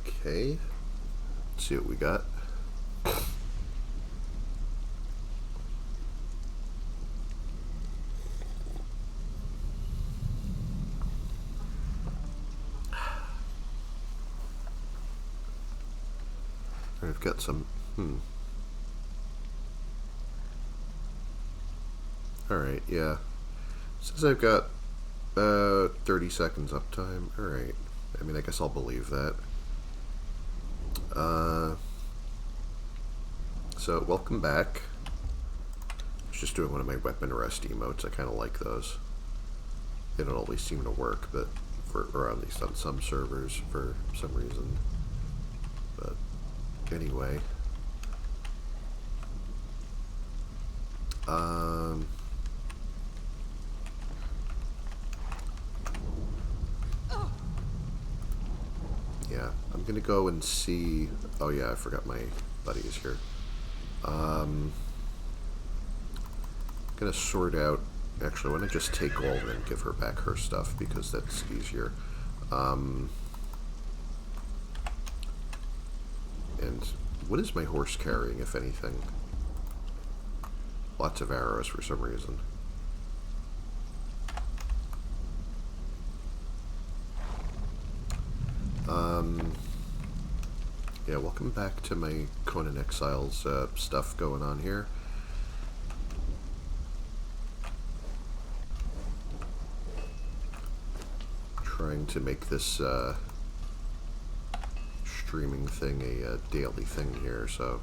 Okay, let's see what we got. I've got some. Alright, yeah. Says I've got 30 seconds uptime. Alright. I mean, I guess I'll believe that. So, welcome back. I was just doing one of my weapon rest emotes. I kind of like those. They don't always seem to work, but or at least on some servers for some reason. But anyway. Yeah, I'm gonna go and see. Oh yeah, I forgot my buddy is here. Gonna sort out. Actually, I want to just take all and give her back her stuff because that's easier. And what is my horse carrying, if anything? Lots of arrows for some reason. Yeah, welcome back to my Conan Exiles stuff going on here. Trying to make this streaming thing a daily thing here, so...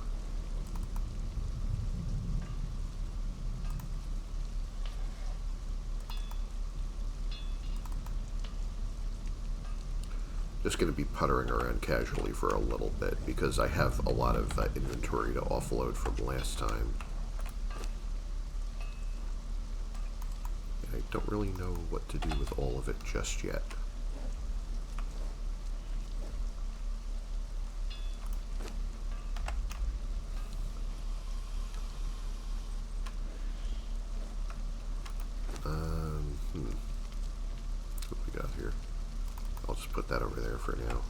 Just going to be puttering around casually for a little bit because I have a lot of inventory to offload from last time. And I don't really know what to do with all of it just yet. What we got here? I'll just put that over there for now.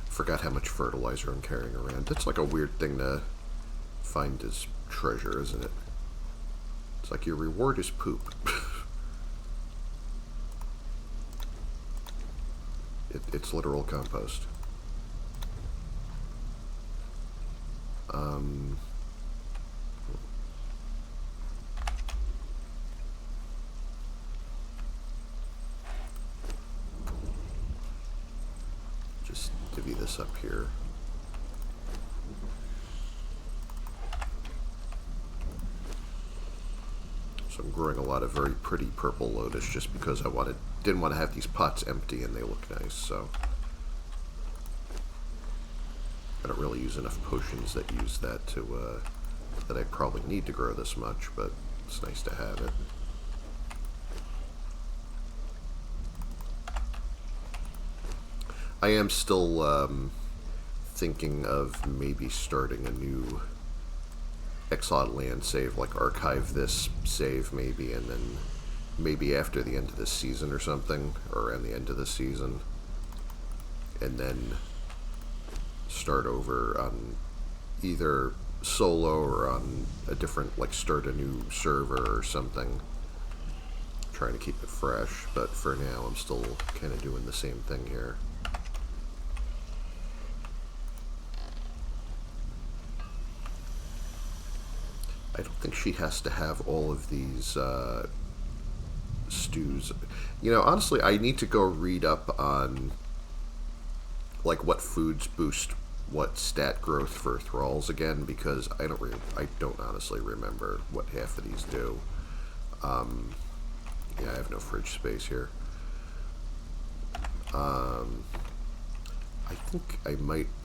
Forgot how much fertilizer I'm carrying around. That's like a weird thing to find as treasure, isn't it? It's like your reward is poop. It's literal compost. Just divvy this up here. So I'm growing a lot of very pretty purple lotus just because I didn't want to have these pots empty and they look nice, so... I don't really use enough potions that use that to, that I probably need to grow this much, but it's nice to have it. I am still, thinking of maybe starting a new Exiled Land save, like archive this save maybe, and then maybe after the end of this season or something, or around the end of this season, and then start over on either solo or on a different, like start a new server or something, trying to keep it fresh, but for now I'm still kind of doing the same thing here. I don't think she has to have all of these stews. You know, honestly, I need to go read up on like what foods boost what stat growth for thralls again, because I don't honestly remember what half of these do. Yeah, I have no fridge space here. I think I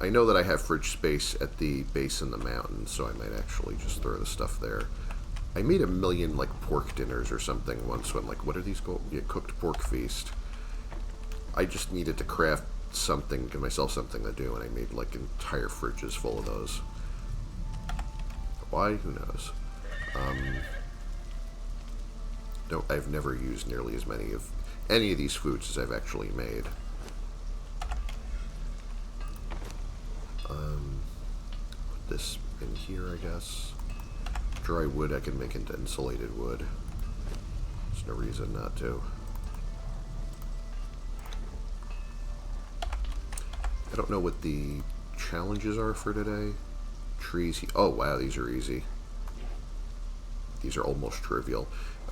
know that I have fridge space at the base in the mountain, so I might actually just throw the stuff there. I made a million, like, pork dinners or something once when, like, what are these called? Yeah, cooked pork feast. I just needed to craft something, give myself something to do, and I made, like, entire fridges full of those. Why? Who knows? I've never used nearly as many of any of these foods as I've actually made. Put this in here, I guess. Dry wood I can make into insulated wood. There's no reason not to. I don't know what the challenges are for today. Trees. Oh, wow, these are easy. These are almost trivial.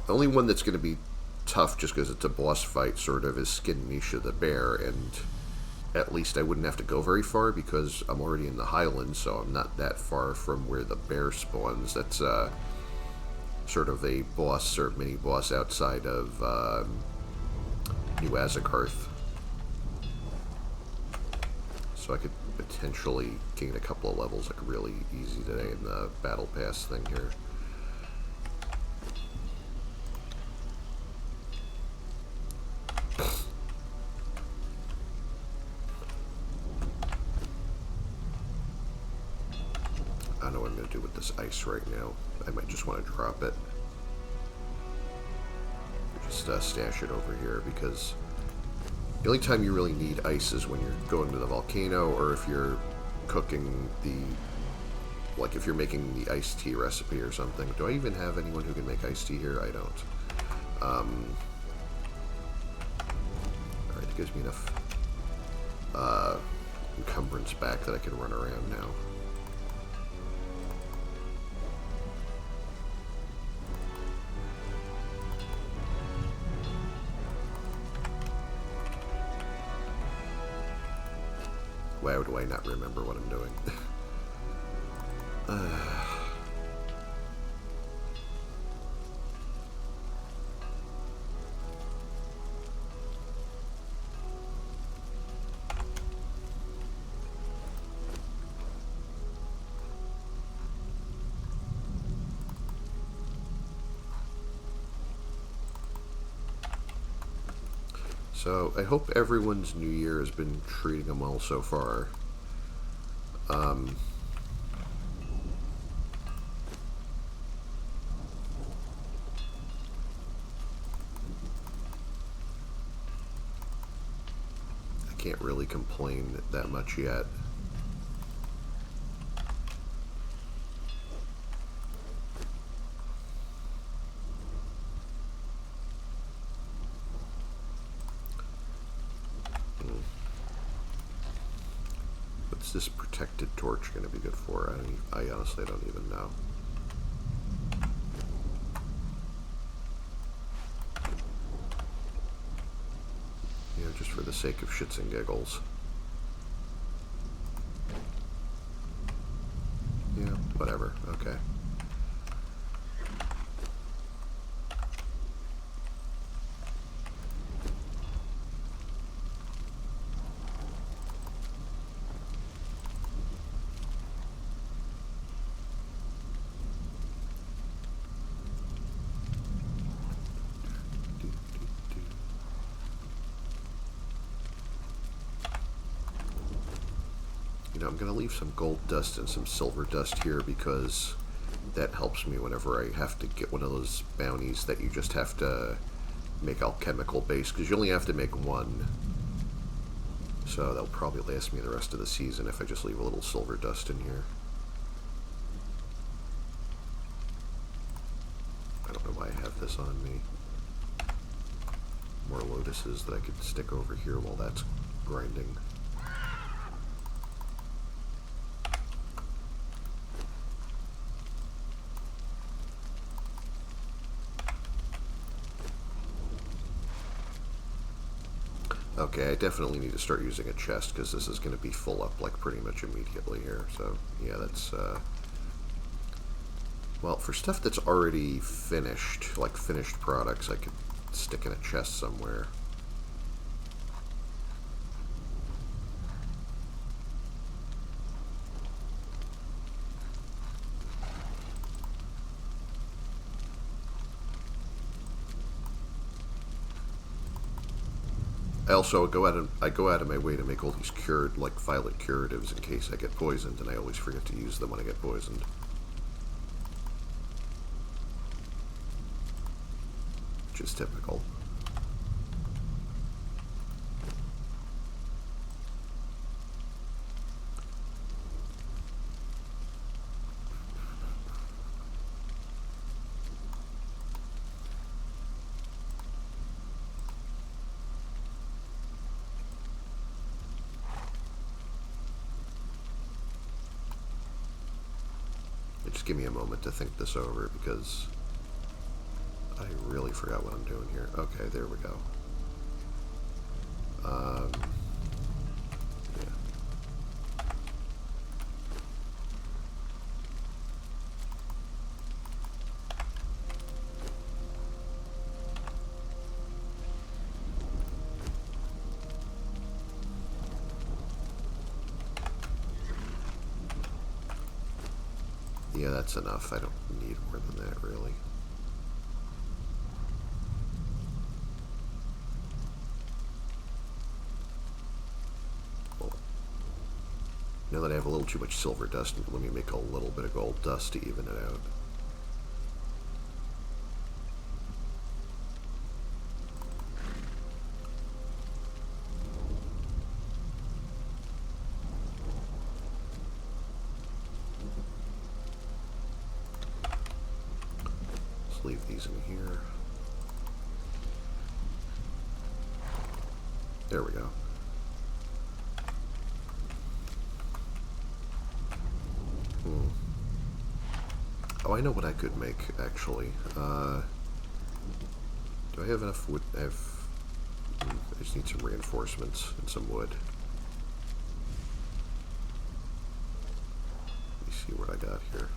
The only one that's going to be tough, just because it's a boss fight, sort of, is Skin Misha the bear, and at least I wouldn't have to go very far, because I'm already in the Highlands, so I'm not that far from where the bear spawns. That's sort of a boss, or mini-boss outside of New Azakarth. So I could potentially gain a couple of levels like really easy today in the Battle Pass thing here. I don't know what I'm going to do with this ice right now. I might just want to drop it. Just stash it over here, because the only time you really need ice is when you're going to the volcano, or if you're cooking the, like if you're making the iced tea recipe or something. Do I even have anyone who can make iced tea here? I don't. Alright, it gives me enough encumbrance back that I can run around now. Wow, do I not remember what I'm doing? So, I hope everyone's New Year has been treating them well so far. I can't really complain that much yet. What's this protected torch going to be good for? I honestly don't even know. You know, just for the sake of shits and giggles. Yeah, whatever. Okay. I'm going to leave some gold dust and some silver dust here, because that helps me whenever I have to get one of those bounties that you just have to make alchemical base, because you only have to make one. So that'll probably last me the rest of the season if I just leave a little silver dust in here. I don't know why I have this on me. More lotuses that I could stick over here while that's grinding. Okay, I definitely need to start using a chest, because this is going to be full up, like, pretty much immediately here. So, yeah, that's, well, for stuff that's already finished, like finished products, I could stick in a chest somewhere. I go out of my way to make all these violet curatives in case I get poisoned, and I always forget to use them when I get poisoned. which is typical. Just give me a moment to think this over, because I really forgot what I'm doing here. Okay, there we go. Yeah. Yeah, that's enough. I don't need more than that, really. Well, now that I have a little too much silver dust, let me make a little bit of gold dust to even it out. Leave these in here. There we go. Oh, I know what I could make, actually. Do I have enough wood? I just need some reinforcements and some wood. Let me see what I got here.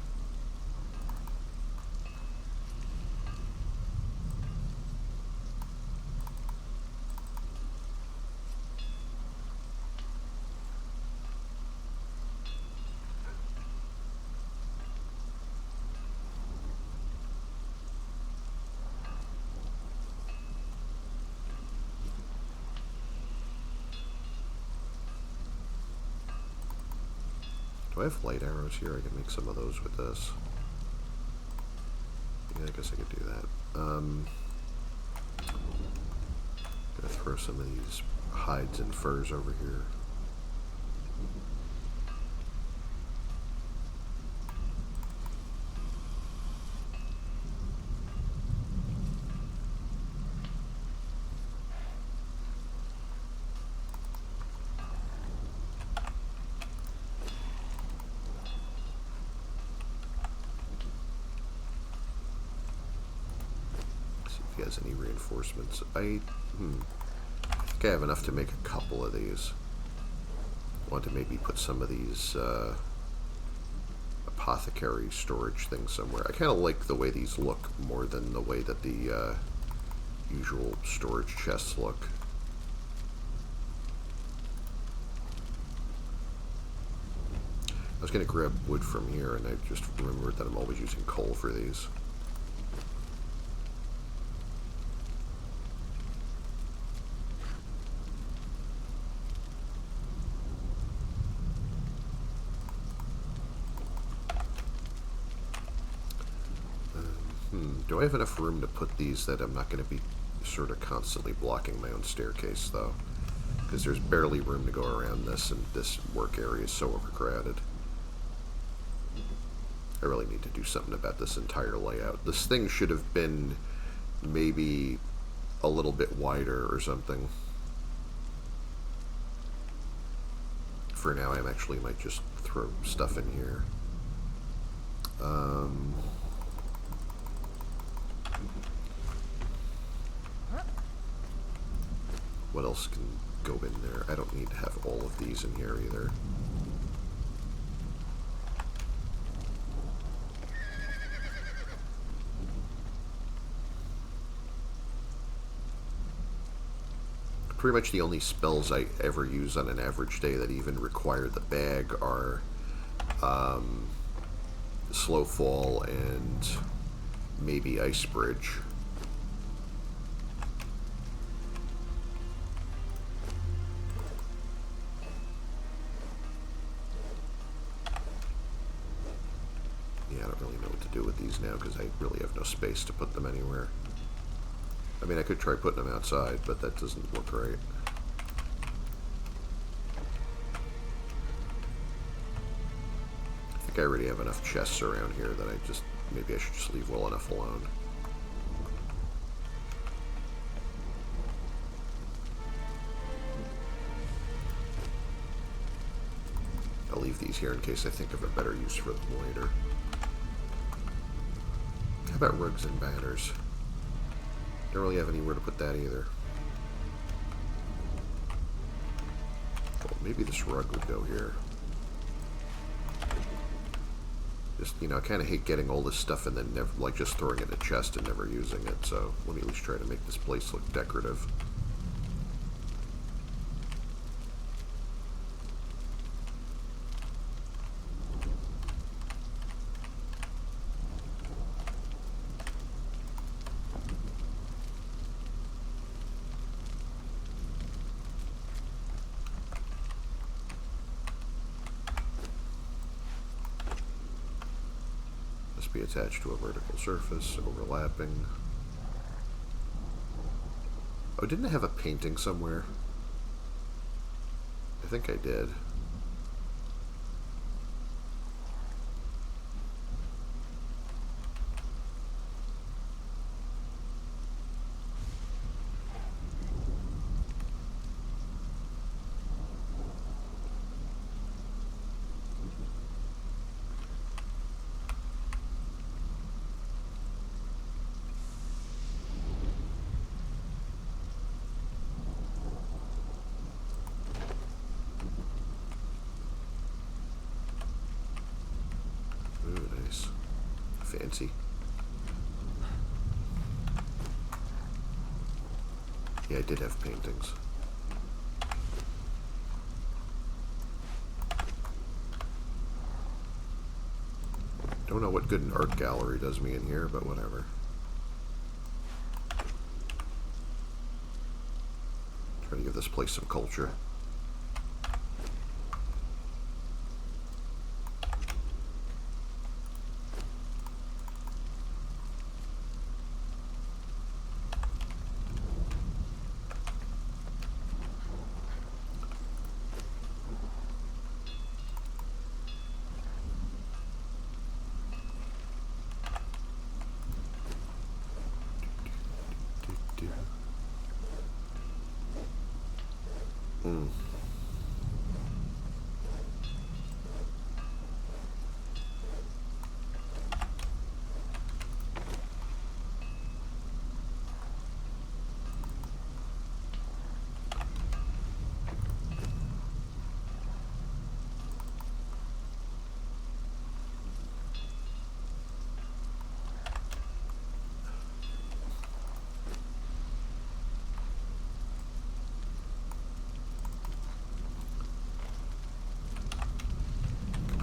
Do I have light arrows here? I can make some of those with this. Yeah, I guess I could do that. Gonna throw some of these hides and furs over here. He has any reinforcements. I think I have enough to make a couple of these. I want to maybe put some of these apothecary storage things somewhere. I kind of like the way these look more than the way that the usual storage chests look. I was going to grab wood from here, and I just remembered that I'm always using coal for these. Do I have enough room to put these that I'm not going to be sort of constantly blocking my own staircase, though? Because there's barely room to go around this, and this work area is so overcrowded. I really need to do something about this entire layout. This thing should have been maybe a little bit wider or something. For now, I actually might just throw stuff in here. What else can go in there? I don't need to have all of these in here either. Pretty much the only spells I ever use on an average day that even require the bag are Slow Fall and maybe Ice Bridge. Yeah, I don't really know what to do with these now because I really have no space to put them anywhere. I mean, I could try putting them outside, but that doesn't look right. I think I already have enough chests around here that maybe I should just leave well enough alone. I'll leave these here in case I think of a better use for them later. How about rugs and banners? Don't really have anywhere to put that either. Well, maybe this rug would go here. Just, you know, I kind of hate getting all this stuff and then never, like, just throwing it in a chest and never using it, so let me at least try to make this place look decorative. Be attached to a vertical surface, overlapping. Oh, didn't I have a painting somewhere? I think I did. Fancy. Yeah, I did have paintings. Don't know what good an art gallery does me in here, but whatever. Try to give this place some culture.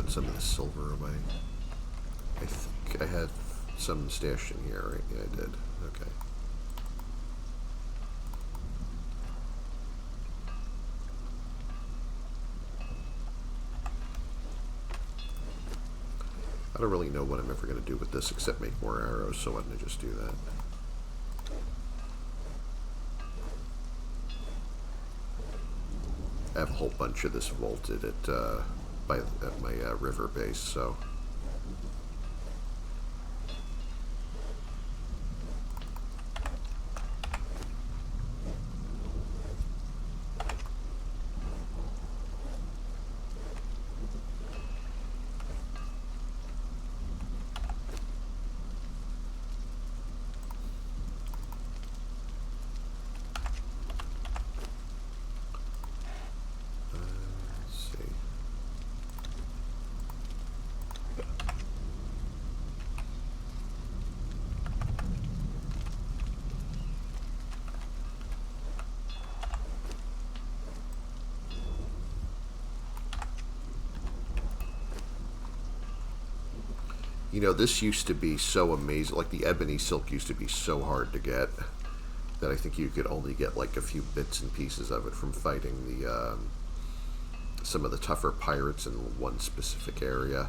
Some of the silver away. I think I had some stashed in here, right? Yeah, I did. Okay. I don't really know what I'm ever going to do with this except make more arrows, so why don't I just do that? I have a whole bunch of this vaulted at my river base, so you know, this used to be so amazing. Like, the ebony silk used to be so hard to get that I think you could only get like a few bits and pieces of it from fighting the some of the tougher pirates in one specific area,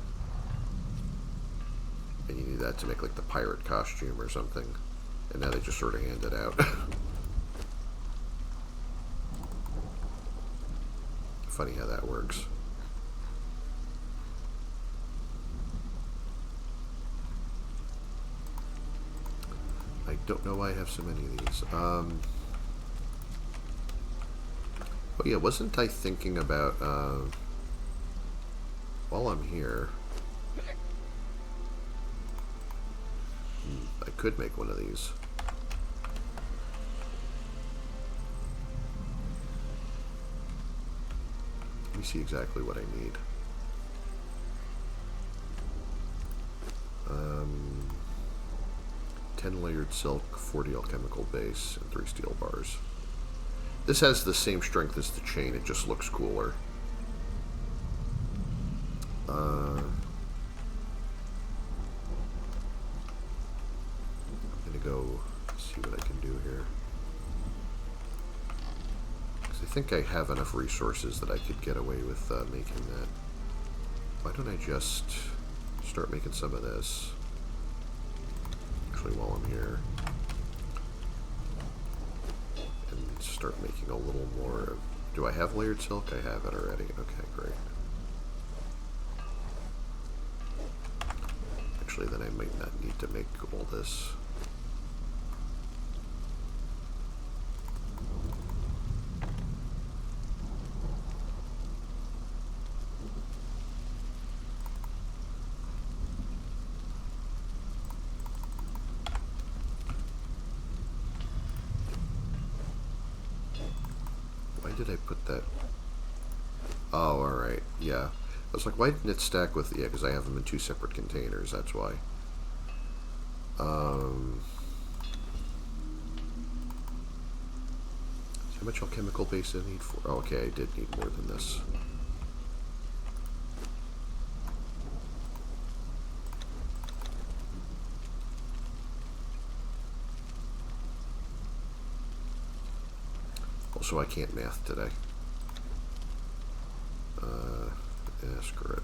and you need that to make like the pirate costume or something. And now they just sort of hand it out. Funny how that works. I don't know why I have so many of these. Oh yeah, wasn't I thinking about, while I'm here, I could make one of these. Let me see exactly what I need. 10 layered silk, 40 alchemical base, and 3 steel bars. This has the same strength as the chain, it just looks cooler. I'm gonna go see what I can do here. Because I think I have enough resources that I could get away with making that. Why don't I just start making some of this? Actually, while I'm here. And start making a little more. Do I have layered silk? I have it already. Okay, great. Actually, then I might not need to make all this. Why did I put that? Oh, alright. Yeah. I was like, why didn't it stack with... Yeah, because I have them in 2 separate containers. That's why. How much alchemical base do I need for? Oh, okay, I did need more than this. Also, I can't math today. Yeah, screw it.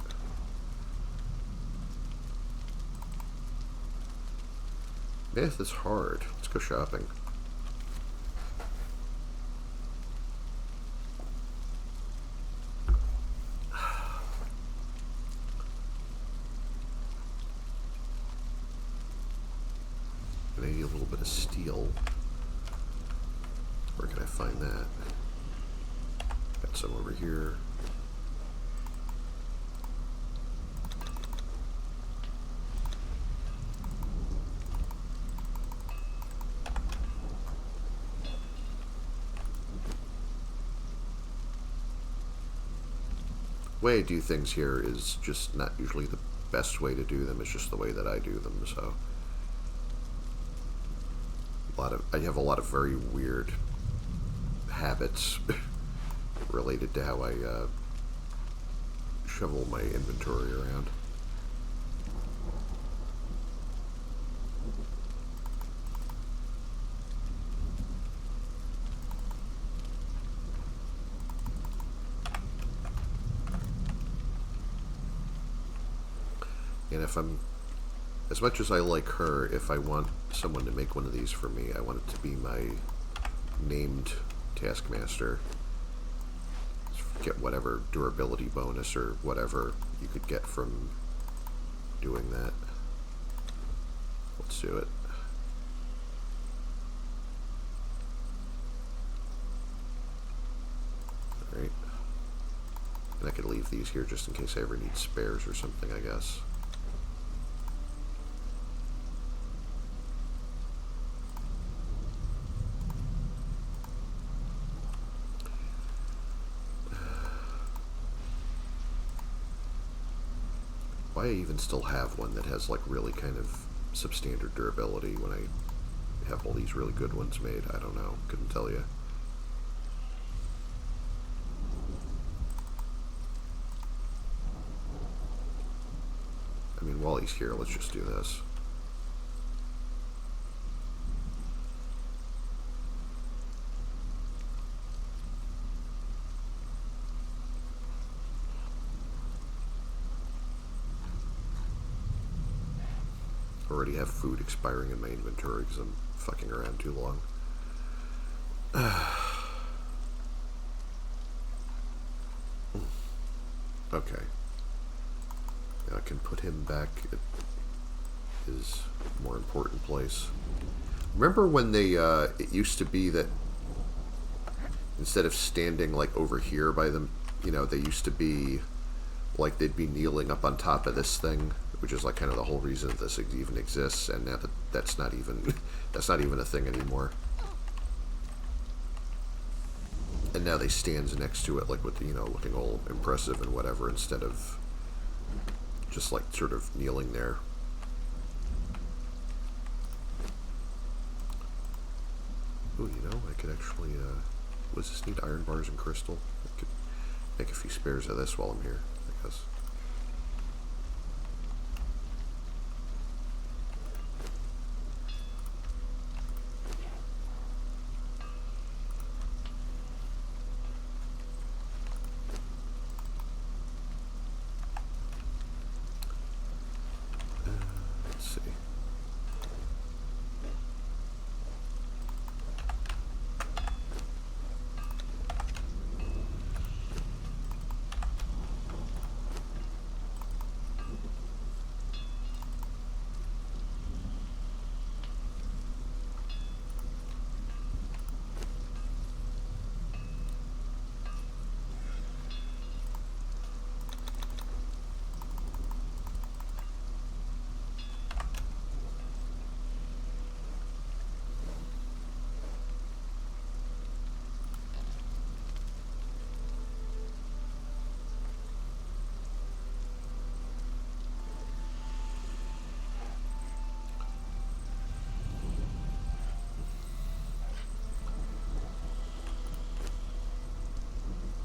Math is hard. Let's go shopping. And I need a little bit of steel. Where can I find that? Got some over here. The way I do things here is just not usually the best way to do them. It's just the way that I do them. So I have a lot of very weird habits related to how I shovel my inventory around. And if I'm, as much as I like her, if I want someone to make one of these for me, I want it to be my named taskmaster. Get whatever durability bonus or whatever you could get from doing that. Let's do it. Alright. And I could leave these here just in case I ever need spares or something, I guess. Why I even still have one that has like really kind of substandard durability when I have all these really good ones made, I don't know, couldn't tell you. I mean, while he's here, let's just do this. Already have food expiring in my inventory because I'm fucking around too long. Okay. Now I can put him back at his more important place. Remember when they, it used to be that instead of standing, like, over here by them, you know, they used to be, like, they'd be kneeling up on top of this thing, which is, like, kind of the whole reason that this even exists, and now that's not even, that's not even a thing anymore. And now they stands next to it, like, with, you know, looking all impressive and whatever, instead of just, like, sort of kneeling there. Ooh, you know, I could actually, does this need iron bars and crystal? I could make a few spares of this while I'm here, I guess. Let's see.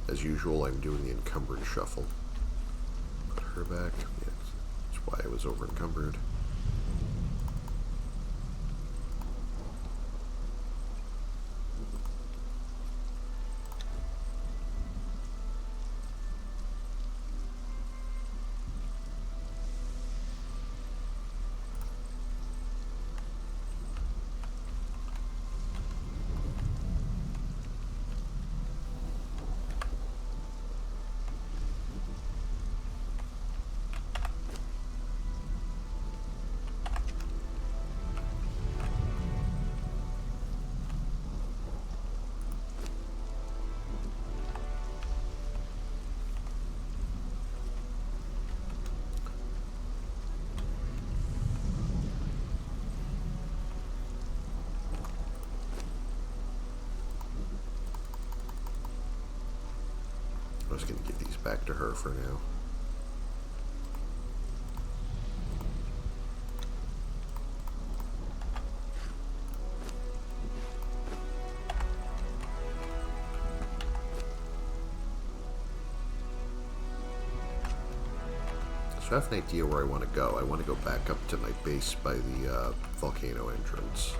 As usual, I'm doing the encumbered shuffle. Put her back. Yeah, that's why I was over encumbered. I was going to give these back to her for now. So I have an idea where I want to go. I want to go back up to my base by the volcano entrance.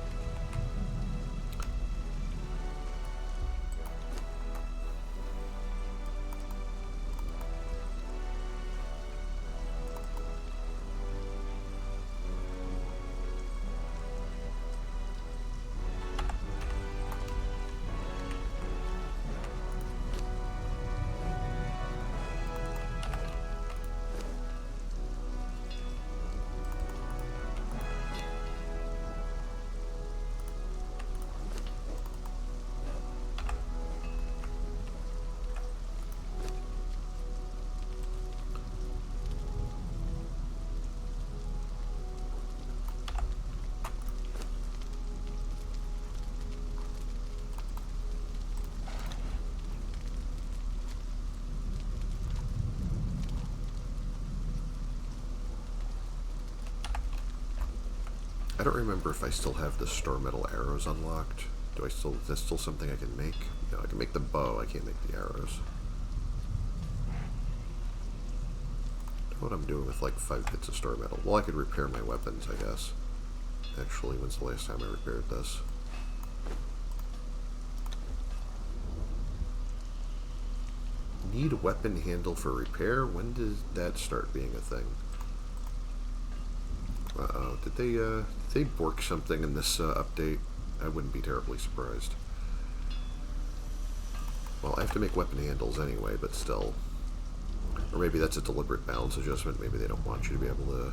I don't remember if I still have the star metal arrows unlocked. Do I still, is that still something I can make? No, I can make the bow, I can't make the arrows. I don't know what I'm doing with like 5 bits of star metal. Well, I could repair my weapons, I guess. Actually, when's the last time I repaired this? Need a weapon handle for repair? When does that start being a thing? Uh-oh. Did they bork something in this update? I wouldn't be terribly surprised. Well, I have to make weapon handles anyway, but still. Or maybe that's a deliberate balance adjustment. Maybe they don't want you to be able to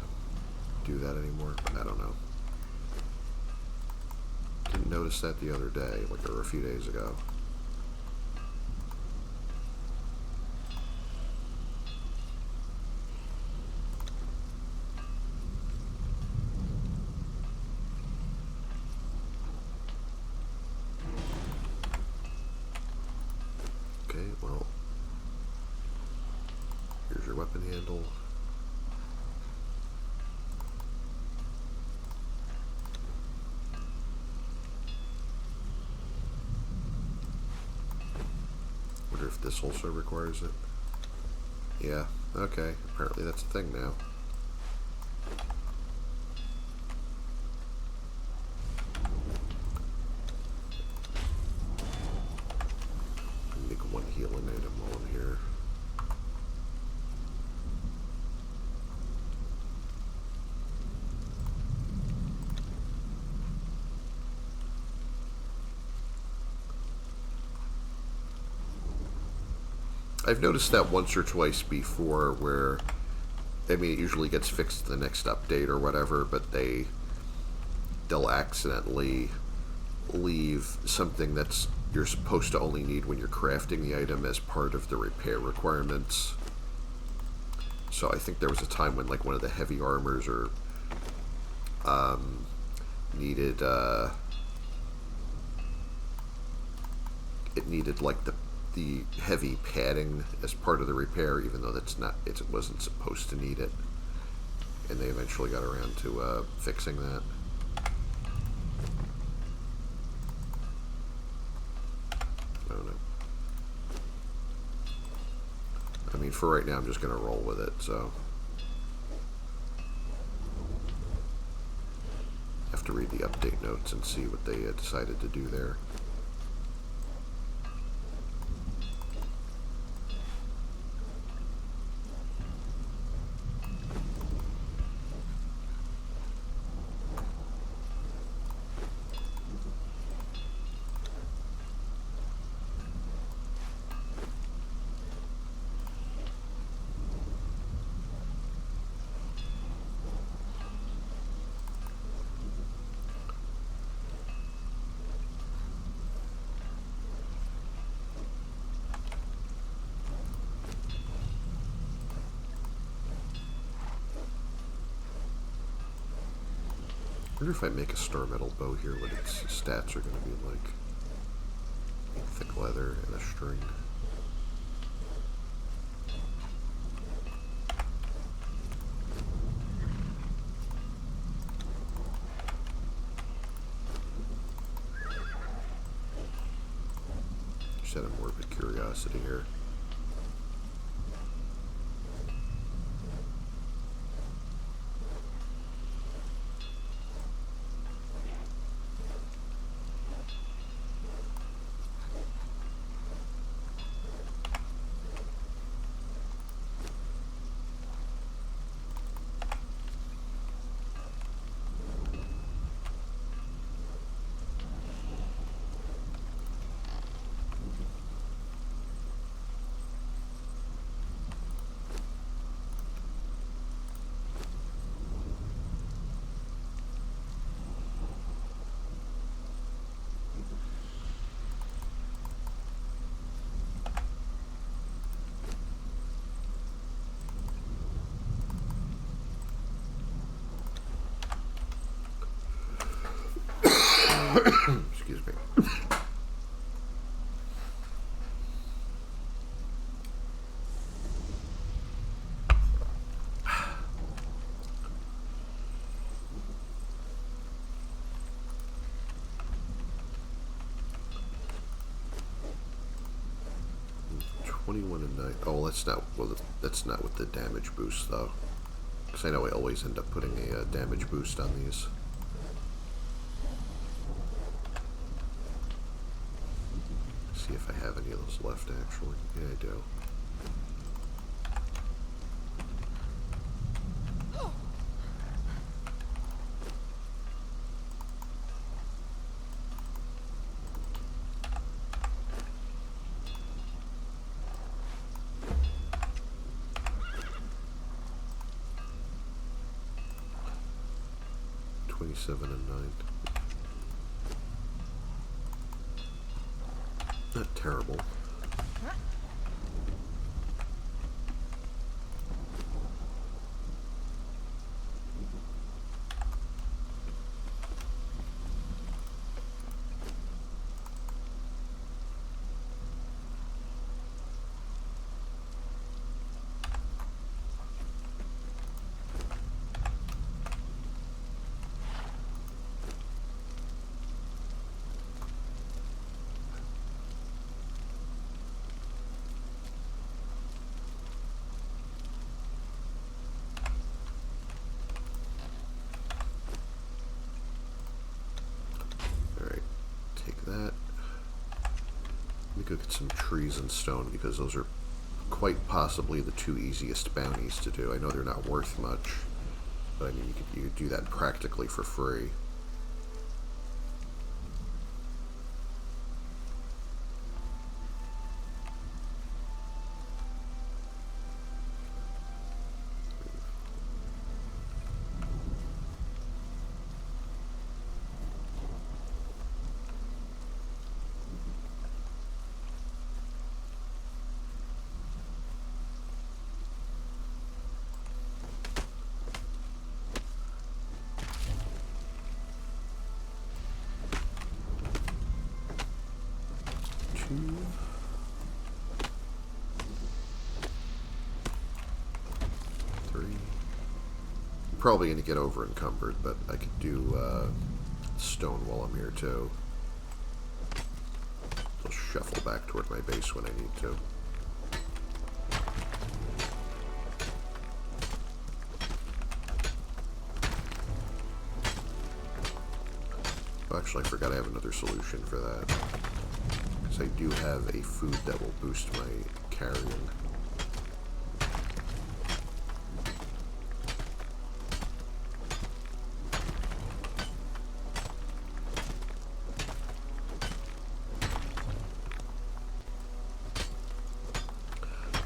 do that anymore. I don't know. Didn't notice that the other day, like or a few days ago. Okay, well, here's your weapon handle. Wonder if this also requires it. Yeah, okay. Apparently that's a thing now. Make one healing item while I'm here. I've noticed that once or twice before where, I mean, it usually gets fixed the next update or whatever, but they'll accidentally leave something that's you're supposed to only need when you're crafting the item as part of the repair requirements. So I think there was a time when like one of the heavy armors or needed it needed like the heavy padding as part of the repair, even though it wasn't supposed to need it, and they eventually got around to fixing that. I don't know. I mean, for right now, I'm just going to roll with it, so. Have to read the update notes and see what they decided to do there. I wonder if I make a star metal bow here, what its stats are going to be like. Thick leather and a string. Just out of morbid curiosity here. Excuse me. Oh, that's not. Well, that's not with the damage boost though, because I know I always end up putting a damage boost on these. See if I have any of those left. Actually, yeah, I do. 27 and 9. Not terrible. That. Let me go get some trees and stone because those are quite possibly the two easiest bounties to do. I know they're not worth much, but I mean you could do that practically for free. Probably going to get over encumbered, but I could do stone while I'm here too. I'll shuffle back toward my base when I need to. Oh, actually, I forgot I have another solution for that. Because I do have a food that will boost my carrying.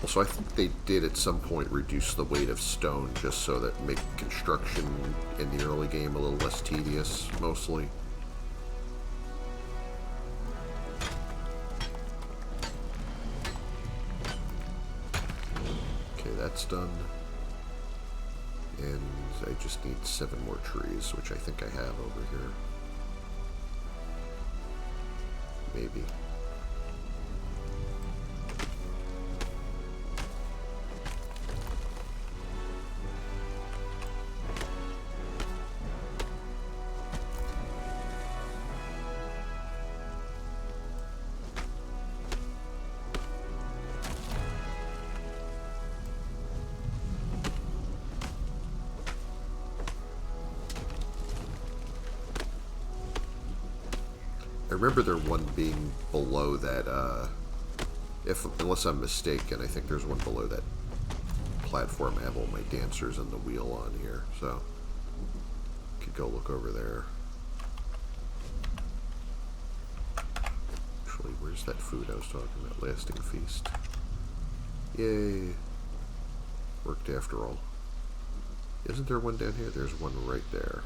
So I think they did at some point reduce the weight of stone just so that make construction in the early game a little less tedious, mostly. Okay, that's done. And I just need 7 more trees, which I think I have over here. Maybe. I remember there one being below that, unless I'm mistaken, I think there's one below that platform. I have all my dancers and the wheel on here, so could go look over there. Actually, where's that food I was talking about? Lasting feast. Yay. Worked after all. Isn't there one down here? There's one right there.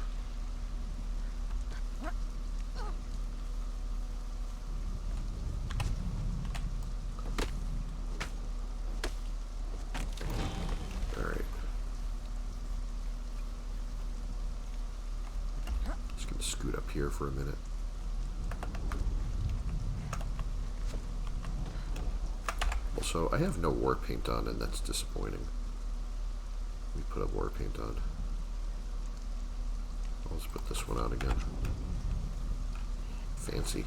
Scoot up here for a minute. Also, I have no war paint on, and that's disappointing. Let me put a war paint on. I'll just put this one on again. Fancy.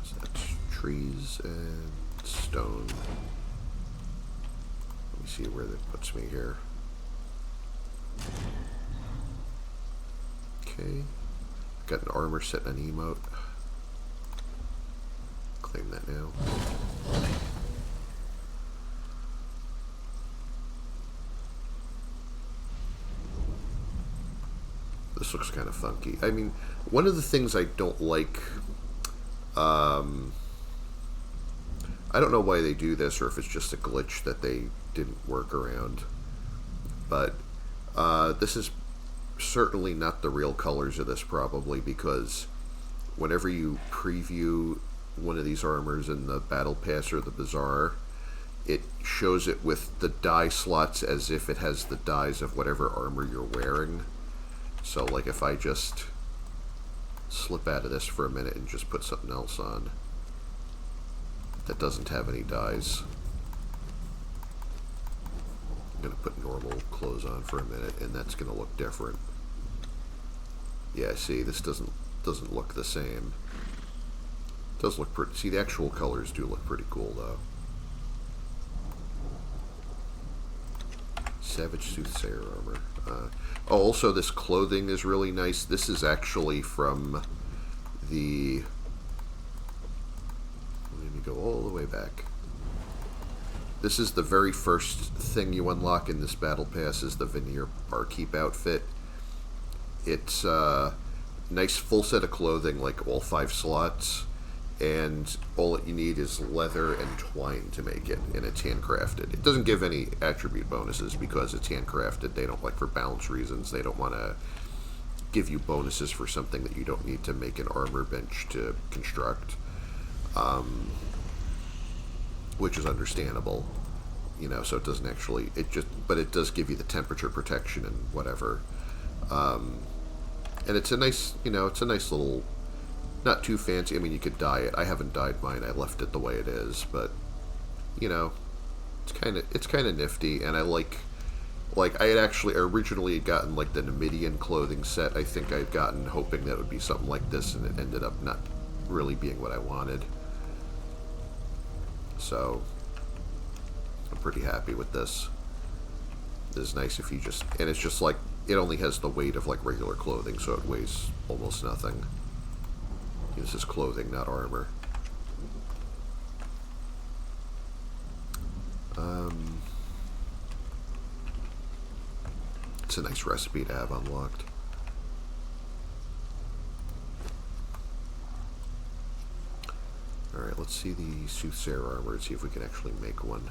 So that's trees and stone. See where that puts me here. Okay. Got an armor set and an emote. Claim that now. This looks kind of funky. I mean, one of the things I don't like, I don't know why they do this, or if it's just a glitch that they didn't work around. But this is certainly not the real colors of this, probably, because whenever you preview one of these armors in the Battle Pass or the Bazaar, it shows it with the dye slots as if it has the dyes of whatever armor you're wearing. So, like, if I just slip out of this for a minute and just put something else on that doesn't have any dyes. I'm going to put normal clothes on for a minute, and that's going to look different. Yeah, see, this doesn't look the same. It does look pretty... See, the actual colors do look pretty cool, though. Savage Soothsayer armor. Oh, also, this clothing is really nice. This is actually from the... Let me go all the way back. This is the very first thing you unlock in this Battle Pass, is the Veneer Barkeep outfit. It's a nice full set of clothing, like all 5 slots, and all that you need is leather and twine to make it, and it's handcrafted. It doesn't give any attribute bonuses because it's handcrafted. They don't, like, for balance reasons, they don't want to give you bonuses for something that you don't need to make an armor bench to construct, which is understandable, you know, so it doesn't actually, but it does give you the temperature protection and whatever, and it's a nice, you know, it's a nice little, not too fancy. I mean, you could dye it. I haven't dyed mine. I left it the way it is, but, you know, it's kind of nifty, and I like I had actually originally gotten, like, the Numidian clothing set. I think I'd gotten hoping that it would be something like this, and it ended up not really being what I wanted. So I'm pretty happy with this. This is nice if you just, and it's just like, it only has the weight of, like, regular clothing, so it weighs almost nothing. This is clothing, not armor. It's a nice recipe to have unlocked. Alright, let's see the Soothsayer armor and see if we can actually make one.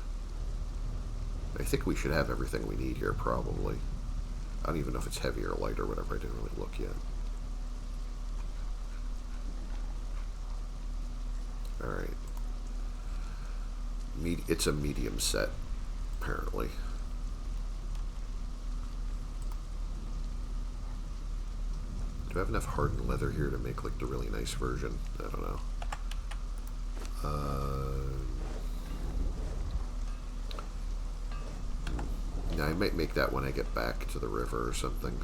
I think we should have everything we need here, probably. I don't even know if it's heavy or light or whatever. I didn't really look yet. Alright. It's a medium set, apparently. Do I have enough hardened leather here to make, like, the really nice version? I don't know. Yeah, I might make that when I get back to the river or something,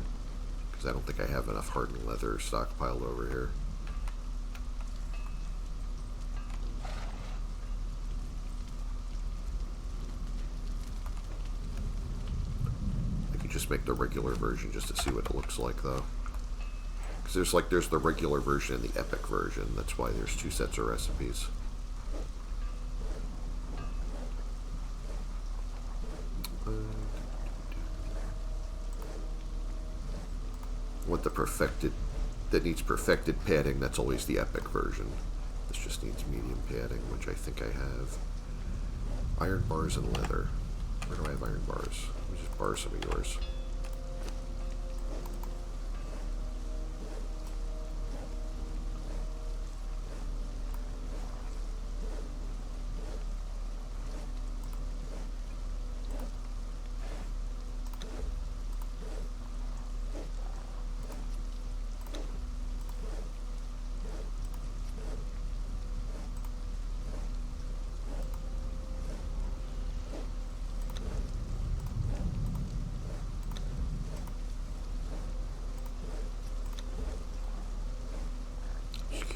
because I don't think I have enough hardened leather stockpiled over here. I could just make the regular version just to see what it looks like, though. Because there's the regular version and the epic version. That's why there's 2 sets of recipes. What the perfected, that needs perfected padding, that's always the epic version. This just needs medium padding, which I think I have. Iron bars and leather. Where do I have iron bars? Let me just borrow some of yours.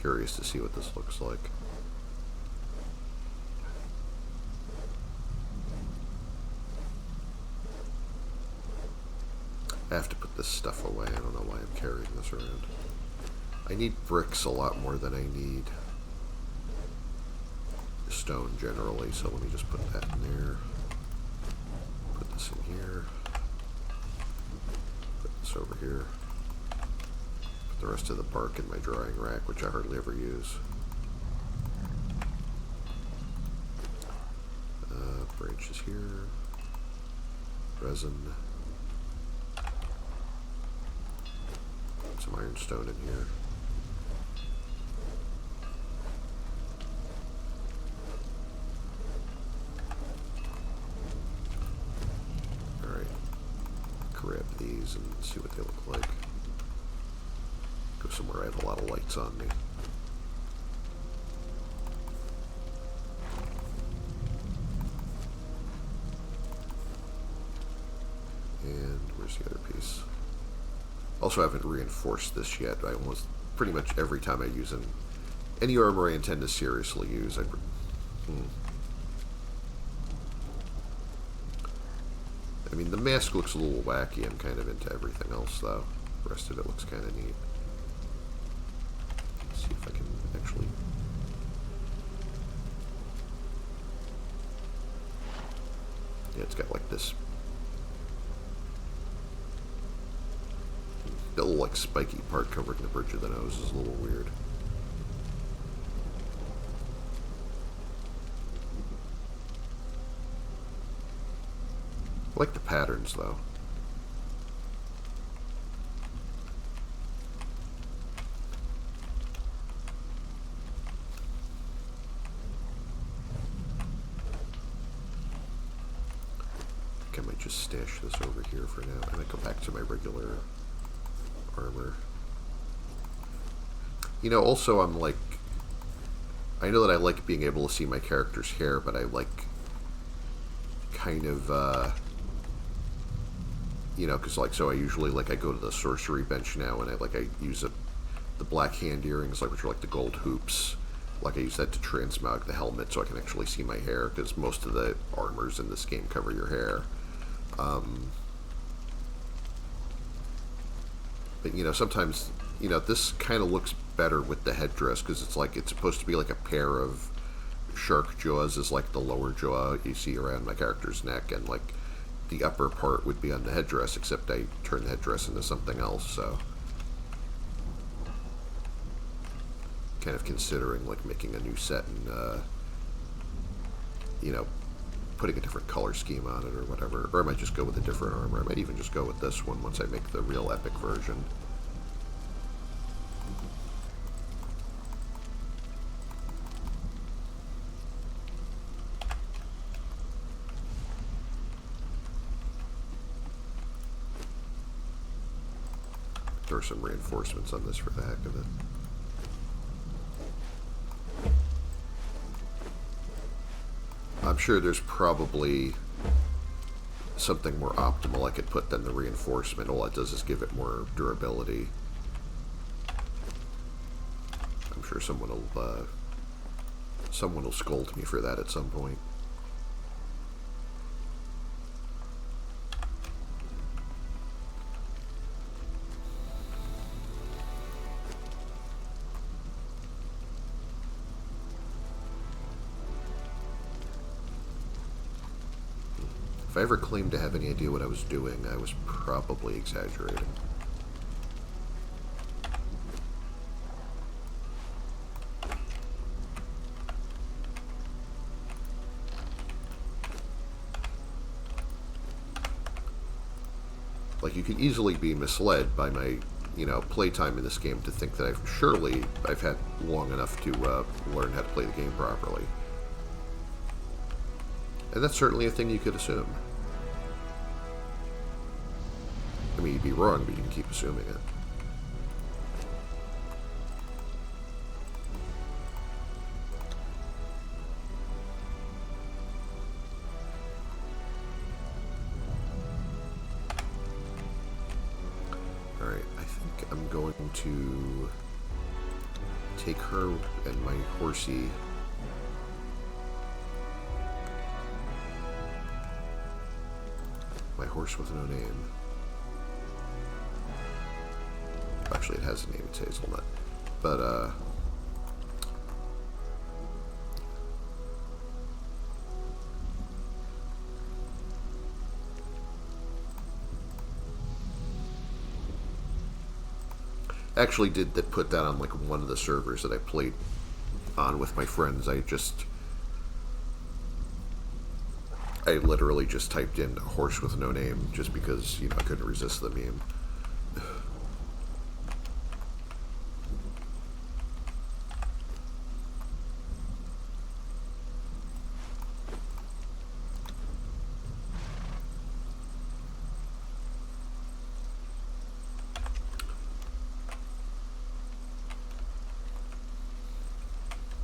Curious to see what this looks like. I have to put this stuff away. I don't know why I'm carrying this around. I need bricks a lot more than I need stone generally, so let me just put that in there. Put this in here. Put this over here. The rest of the bark in my drying rack, which I hardly ever use. torches here. Resin. Some ironstone in here. Alright. Grab these and see what they look like. Go somewhere I have a lot of lights on me. And where's the other piece? Also, I haven't reinforced this yet. I almost pretty much every time I use any armor I intend to seriously use, I mean, the mask looks a little wacky. I'm kind of into everything else, though. The rest of it looks kind of neat. Let's see if I can actually... Yeah, it's got like this... The little, like, spiky part covering the bridge of the nose is a little weird. I like the patterns, though. I think I might just stash this over here for now. I might go back to my regular armor. You know, also I'm like... I know that I like being able to see my character's hair, but I like... kind of, you know, because, like, so I usually, like, I go to the sorcery bench now, and I use the black hand earrings, like, which are, like, the gold hoops. Like, I use that to transmog the helmet so I can actually see my hair, because most of the armors in this game cover your hair. But, you know, sometimes, you know, this kind of looks better with the headdress, because it's, like, it's supposed to be, like, a pair of shark jaws is, like, the lower jaw you see around my character's neck, and, like, the upper part would be on the headdress, except I turn the headdress into something else, so... kind of considering, like, making a new set and, you know, putting a different color scheme on it or whatever. Or I might just go with a different armor. I might even just go with this one once I make the real epic version. Throw some reinforcements on this for the heck of it. I'm sure there's probably something more optimal I could put than the reinforcement. All it does is give it more durability. I'm sure someone will scold me for that at some point. If I ever claimed to have any idea what I was doing, I was probably exaggerating. Like, you can easily be misled by my, you know, playtime in this game to think that I've had long enough to learn how to play the game properly. And that's certainly a thing you could assume. I mean, you'd be wrong, but you can keep assuming it. Alright, I think I'm going to take her and my horsey. My horse with no name. Actually, it has a name, it's Hazelnut. But, actually did put that on, like, one of the servers that I played on with my friends. I just I literally just typed in horse with no name just because, you know, I couldn't resist the meme.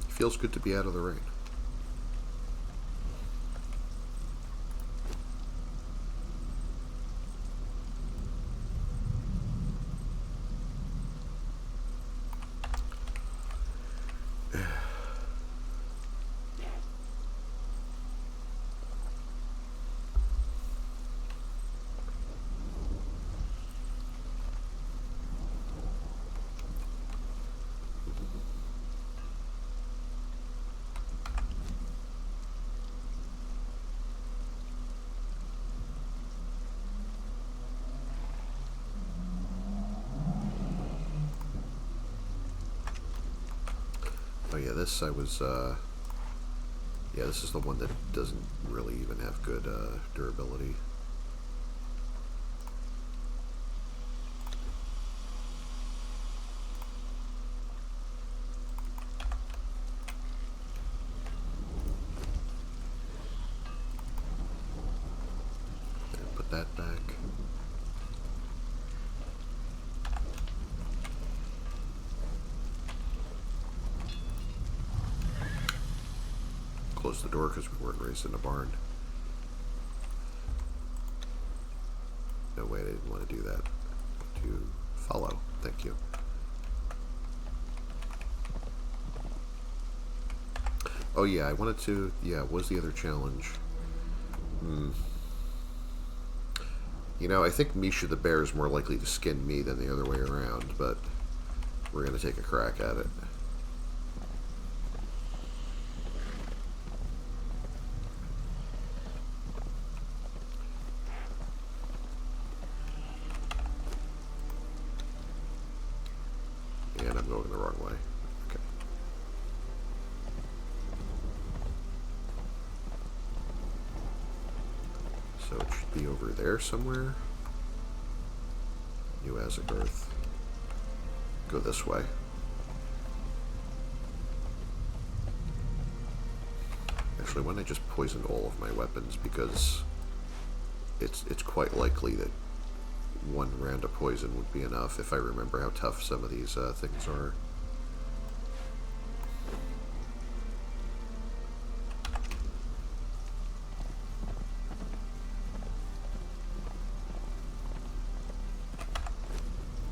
Feels good to be out of the rain. Oh yeah, this I was, yeah, this is the one that doesn't really even have good durability. There, put that back. Close the door because we weren't raised in a barn. No way, I didn't want to do that. To follow. Thank you. Oh yeah, I wanted to, yeah, what was the other challenge? You know, I think Misha the bear is more likely to skin me than the other way around, but we're going to take a crack at it. And I'm going the wrong way. Okay. So it should be over there somewhere. New Azagarth. Go this way. Actually, why don't I just poison all of my weapons, because it's quite likely that one round of poison would be enough if I remember how tough some of these things are.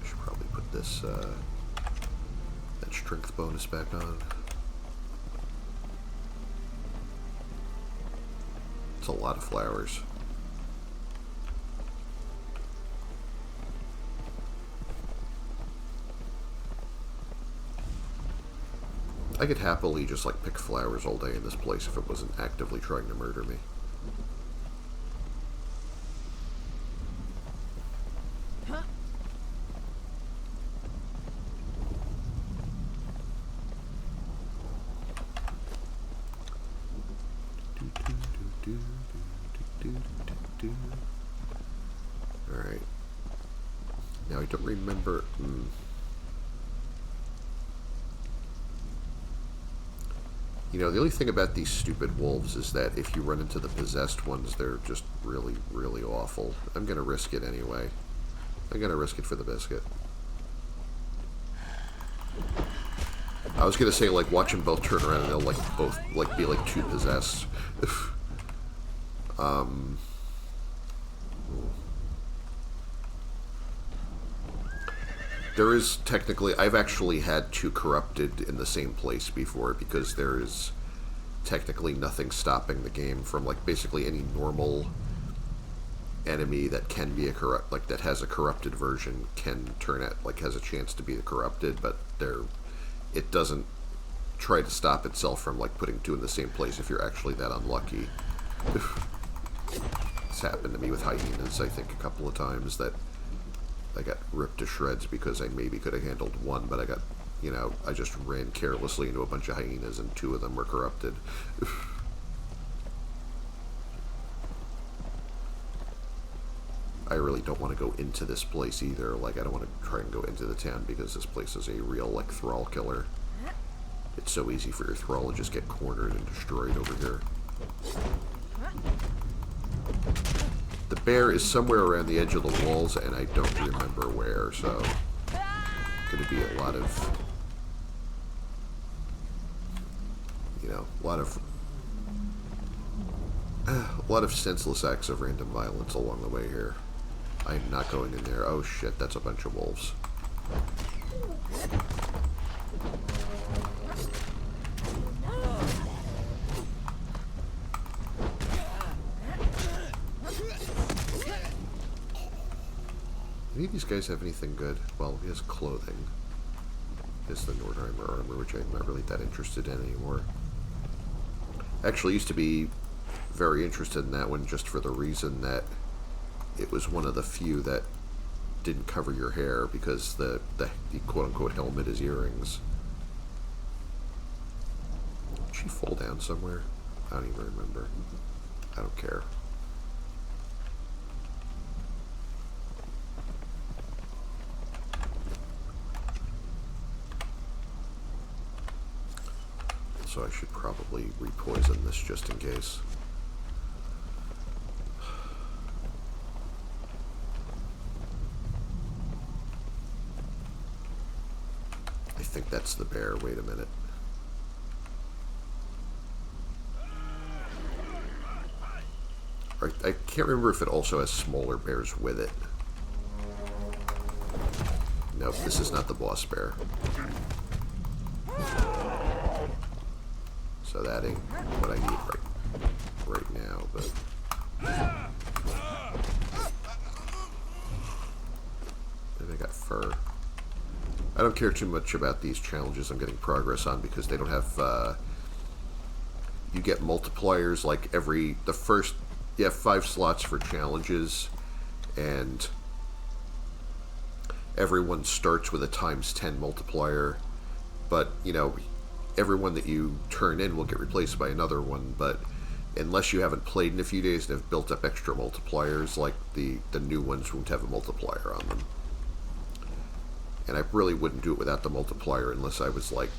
I should probably put this that strength bonus back on. It's a lot of flowers. I could happily just like pick flowers all day in this place if it wasn't actively trying to murder me. Alright. Now I don't remember... You know, the only thing about these stupid wolves is that if you run into the possessed ones, they're just really, really awful. I'm gonna risk it anyway. I'm gonna risk it for the biscuit. I was gonna say, like, watch them both turn around and they'll, like, both, like, be, like, two possessed. There is technically, I've actually had two corrupted in the same place before, because there is technically nothing stopping the game from, like, basically any normal enemy that can be a corrupt, like, that has a corrupted version can turn out, like, has a chance to be corrupted, but it doesn't try to stop itself from, like, putting two in the same place if you're actually that unlucky. It's happened to me with hyenas, I think, a couple of times, that I got ripped to shreds because I maybe could have handled one, but I got, you know, I just ran carelessly into a bunch of hyenas and two of them were corrupted. I really don't want to go into this place either. Like, I don't want to try and go into the town because this place is a real, like, thrall killer. It's so easy for your thrall to just get cornered and destroyed over here. The bear is somewhere around the edge of the walls, and I don't remember where, so... Going to be a lot of... You know, a lot of senseless acts of random violence along the way here. I'm not going in there. Oh shit, that's a bunch of wolves. Any of these guys have anything good? Well, he has clothing. He has the Nordheimer armor, which I'm not really that interested in anymore. Actually used to be very interested in that one just for the reason that it was one of the few that didn't cover your hair because the quote-unquote helmet is earrings. Did she fall down somewhere? I don't even remember. I don't care. So I should probably repoison this just in case. I think that's the bear. Wait a minute. I can't remember if it also has smaller bears with it. Nope, this is not the boss bear. So that ain't what I need right now, but... Maybe I got fur. I don't care too much about these challenges I'm getting progress on because they don't have, you get multipliers like the first, you have 5 slots for challenges, and everyone starts with a ×10 multiplier, but, you know, everyone that you turn in will get replaced by another one, but unless you haven't played in a few days and have built up extra multipliers, like the new ones won't have a multiplier on them. And I really wouldn't do it without the multiplier unless I was like,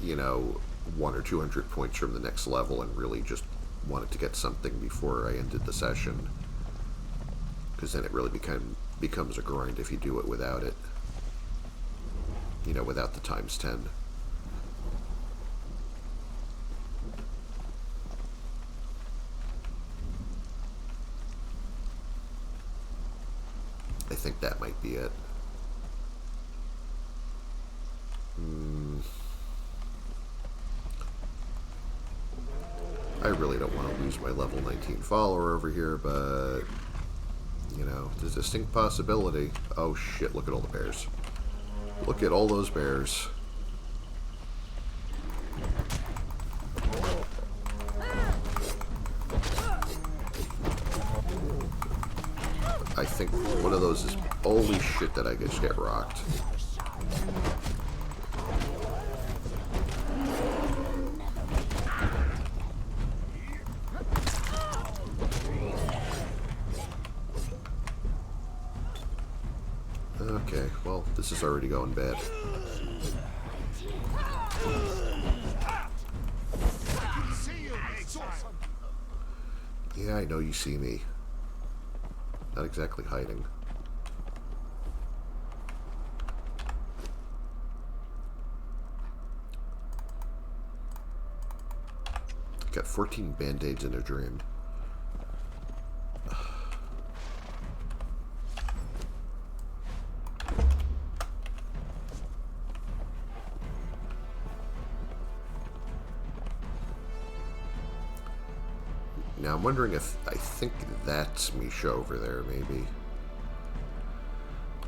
you know, 100 or 200 points from the next level and really just wanted to get something before I ended the session. Because then it really becomes a grind if you do it without it. You know, without the ×10. I think that might be it. I really don't want to lose my level 19 follower over here, but, you know, there's a distinct possibility. Oh shit, look at all the bears. Look at all those bears. I think one of those is... Holy shit, did I just get rocked. Okay, well, this is already going bad. Yeah, I know you see me. Not exactly hiding. Got 14 band-aids in a dream. Now I'm wondering if... I think that's Misha over there, maybe.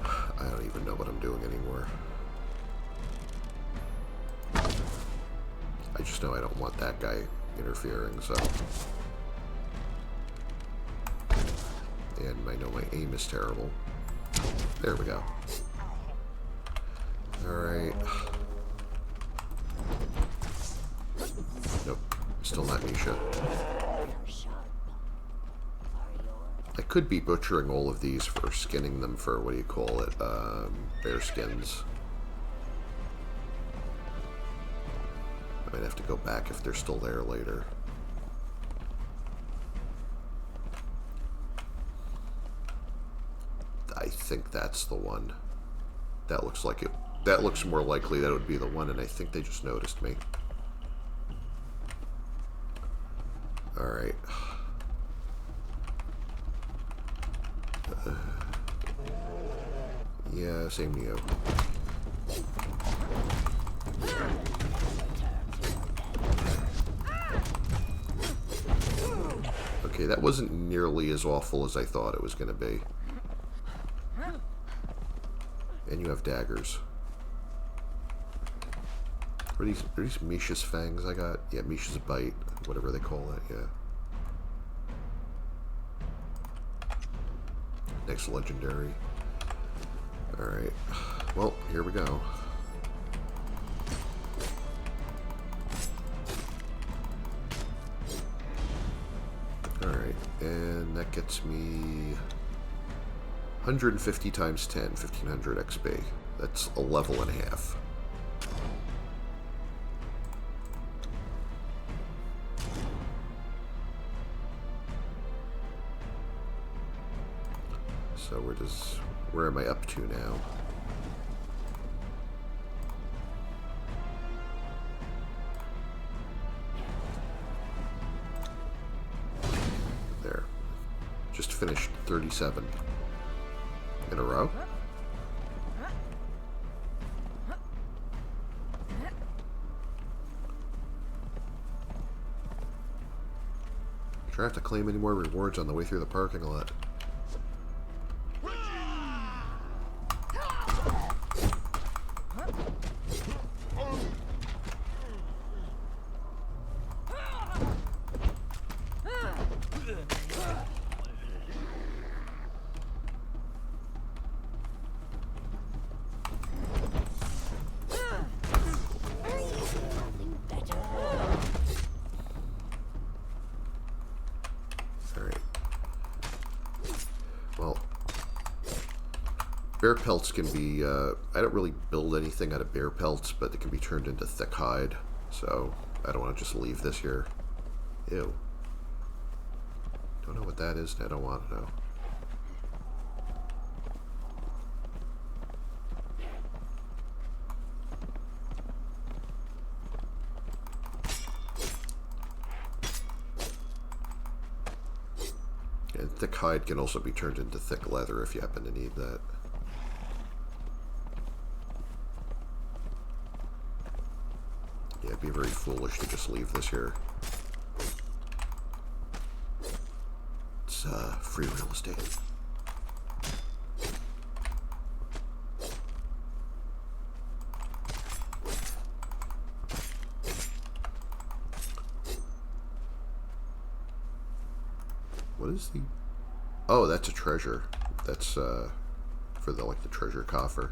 I don't even know what I'm doing anymore. I just know I don't want that guy interfering, so... And I know my aim is terrible. There we go. Alright. Nope. Still not Misha. I could be butchering all of these for skinning them for, what do you call it, bear skins. I might have to go back if they're still there later. I think that's the one. That looks like it. That looks more likely that it would be the one, and I think they just noticed me. Alright. Yeah, same to you. Okay, that wasn't nearly as awful as I thought it was going to be. And you have daggers. Are these Misha's fangs I got? Yeah, Misha's bite, whatever they call it, yeah. Next legendary. Alright. Well, here we go. Alright, and that gets me 150 times 10, 1500 XP. That's a level and a half. So where am I up to now? There. Just finished 37 in a row. Sure, I have to claim any more rewards on the way through the parking lot. Bear pelts can be, I don't really build anything out of bear pelts, but it can be turned into thick hide, so I don't want to just leave this here. Ew. Don't know what that is, and I don't want to know. And thick hide can also be turned into thick leather if you happen to need that. Yeah, it'd be very foolish to just leave this here. It's free real estate. What is the... Oh, that's a treasure. That's for the the treasure coffer.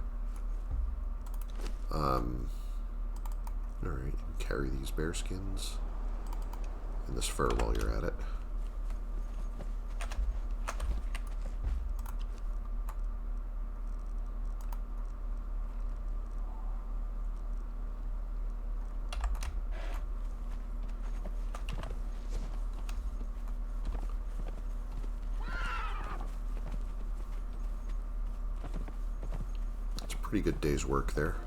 Alright, carry these bear skins and this fur while you're at it. It's a pretty good day's work there.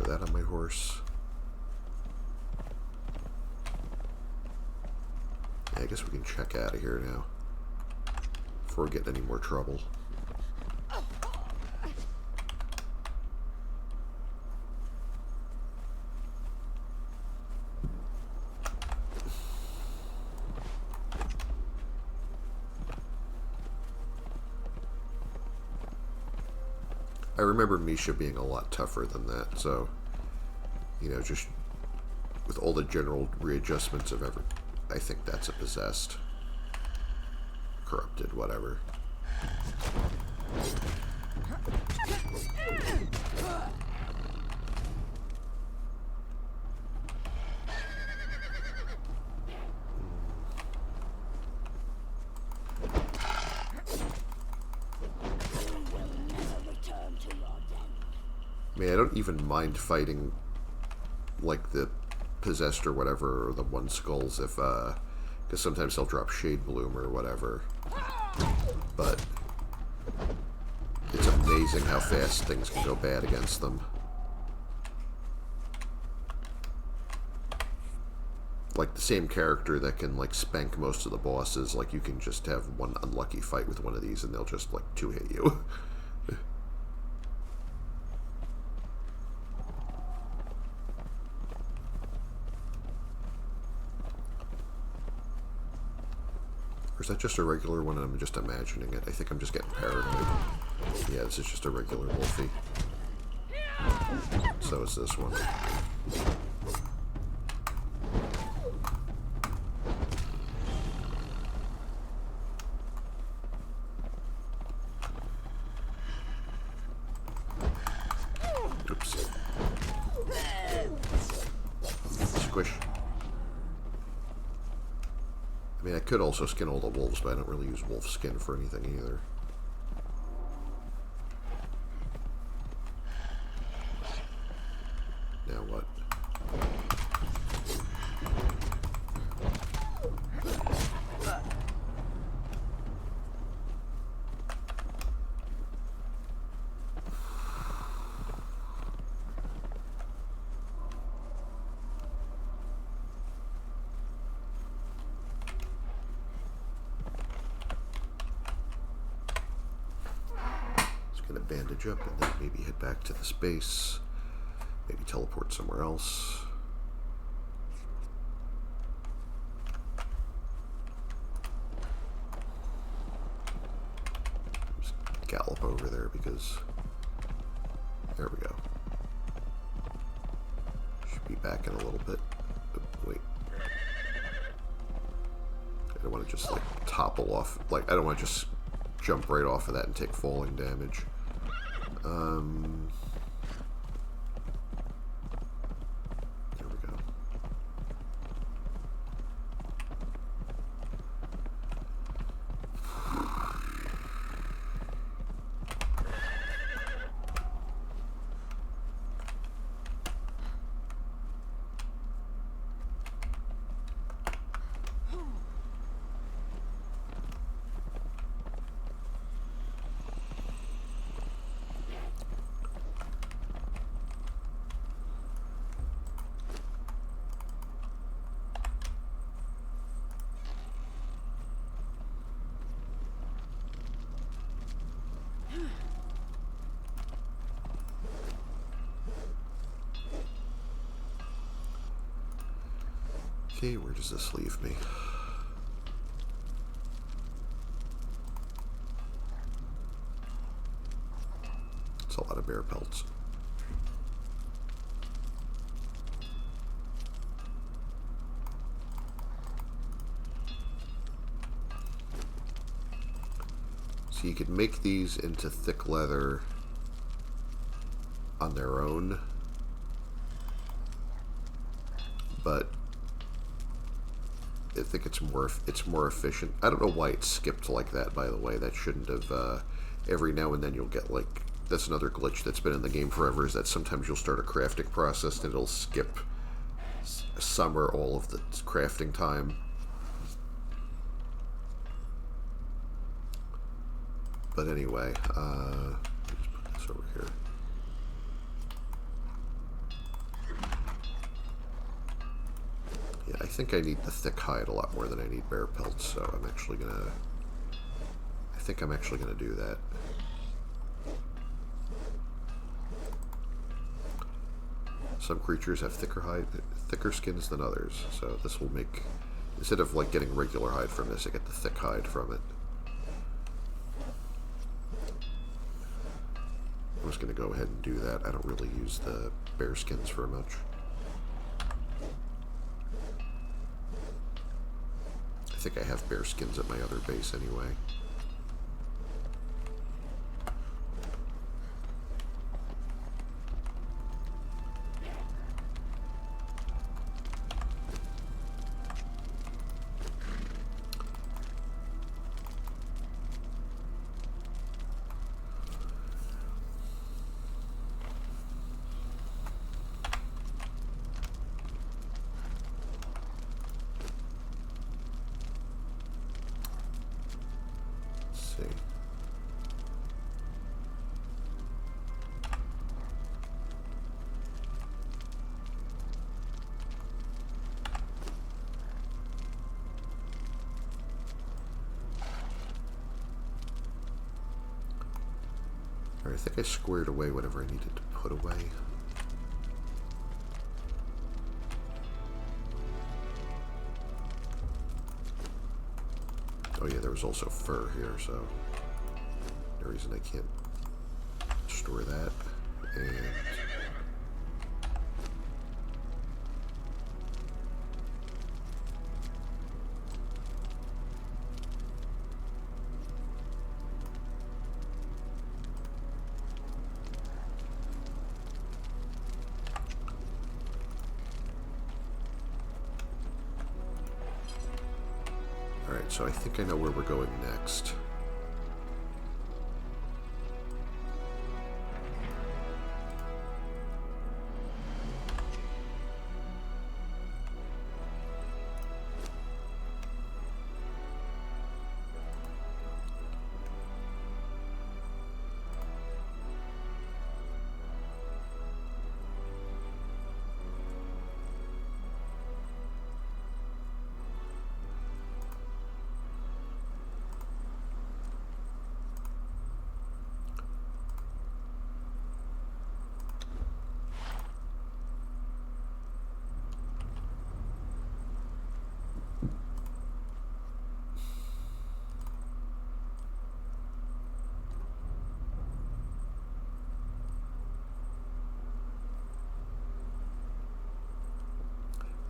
That on my horse. Yeah, I guess we can check out of here now before we get in any more trouble. I remember Misha being a lot tougher than that, so, you know, just with all the general readjustments of every, I think that's a possessed. corrupted, whatever. I mean, I don't even mind fighting, like, the Possessed or whatever, or the One Skulls, if, because sometimes they'll drop Shade Bloom or whatever. But it's amazing how fast things can go bad against them. Like, the same character that can, like, spank most of the bosses, like, you can just have one unlucky fight with one of these and they'll just, like, two-hit you. Or is that just a regular one and I'm just imagining it? I think I'm just getting paranoid. Yeah, this is just a regular Wolfie. So is this one. Oops. Squish. I mean, I could also skin all the wolves, but I don't really use wolf skin for anything either. Now what? Bandage up and then maybe head back to the space. Maybe teleport somewhere else. Just gallop over there because there we go. Should be back in a little bit. Oh, wait. I don't want to just like topple off. Like I don't want to just jump right off of that and take falling damage. There we go. Okay, where does this leave me? It's a lot of bear pelts. So you could make these into thick leather on their own, but I think it's more efficient. I don't know why it's skipped like that, by the way. That shouldn't have. Every now and then you'll get like, that's another glitch that's been in the game forever, is that sometimes you'll start a crafting process and it'll skip some or all of the crafting time. But anyway, just put this over here. Yeah, I think I need the thick hide a lot more than I need bear pelts, so I'm actually gonna... I think I'm actually gonna do that. Some creatures have thicker skins than others, so this will make... Instead of like getting regular hide from this, I get the thick hide from it. I'm just gonna go ahead and do that. I don't really use the bear skins for much. I think I have bear skins at my other base anyway. I think I squared away whatever I needed to put away. Oh yeah, there was also fur here, so no reason I can't store that. And so I think I know where we're going next.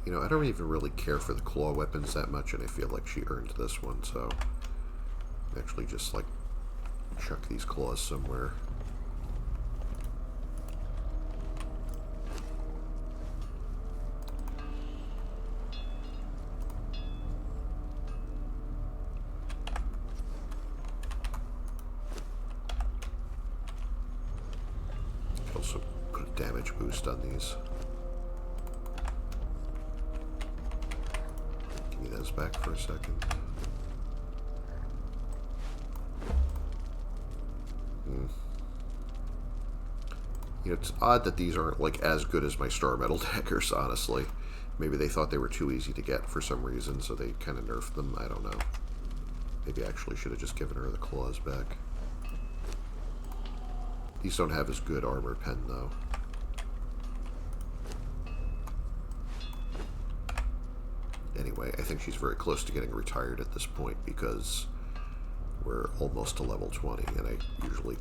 You know, I don't even really care for the claw weapons that much, and I feel like she earned this one, so actually just, like, chuck these claws somewhere. Also put a damage boost on these. Back for a second. You know, it's odd that these aren't like as good as my star metal daggers, honestly. Maybe they thought they were too easy to get for some reason, so they kind of nerfed them. I don't know. Maybe I actually should have just given her the claws back. These don't have as good armor pen, though. Anyway, I think she's very close to getting retired at this point because we're almost to level 20, and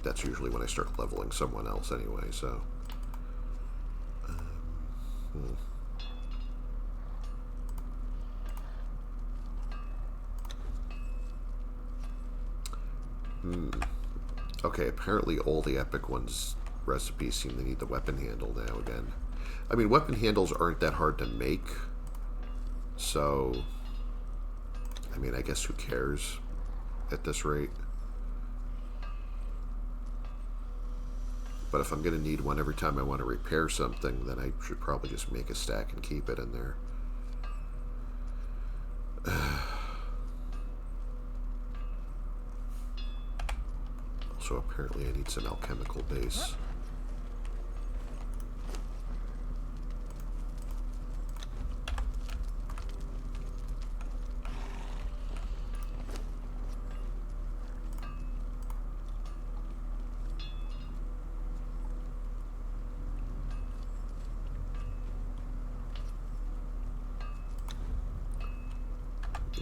that's usually when I start leveling someone else anyway, so. Okay, apparently all the epic ones recipes seem to need the weapon handle now again. I mean, weapon handles aren't that hard to make. So, I mean, I guess who cares at this rate? But if I'm going to need one every time I want to repair something, then I should probably just make a stack and keep it in there. Also, apparently I need some alchemical base.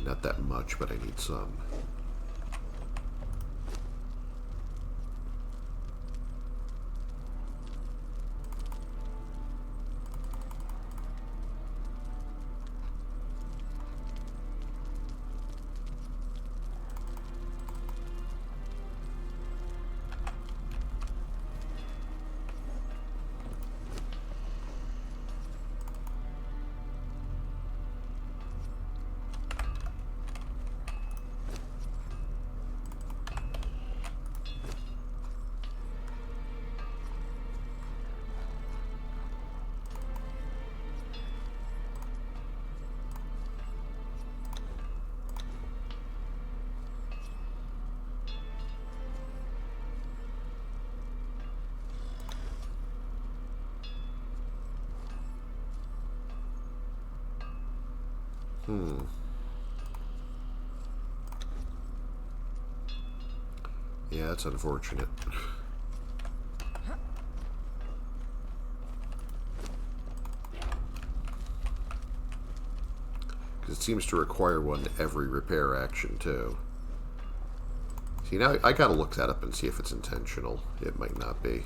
Not that much, but I need some. Yeah, that's unfortunate. Because it seems to require one every repair action, too. See, now I gotta look that up and see if it's intentional. It might not be.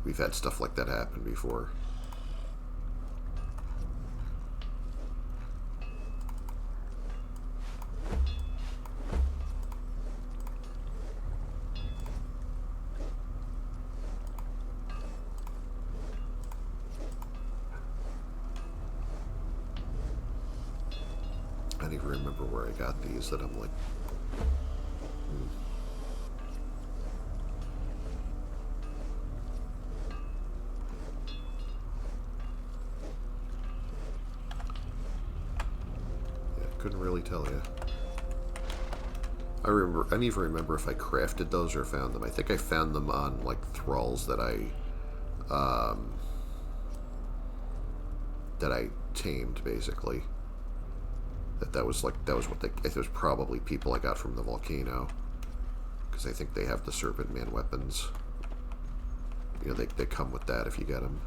We've had stuff like that happen before. I don't even remember where I got these that I'm like... Yeah, couldn't really tell you. I don't even remember if I crafted those or found them. I think I found them on, like, thralls that I tamed, basically. That was what they... It was probably people I got from the volcano. Because I think they have the Serpent Man weapons. You know, they come with that if you get them.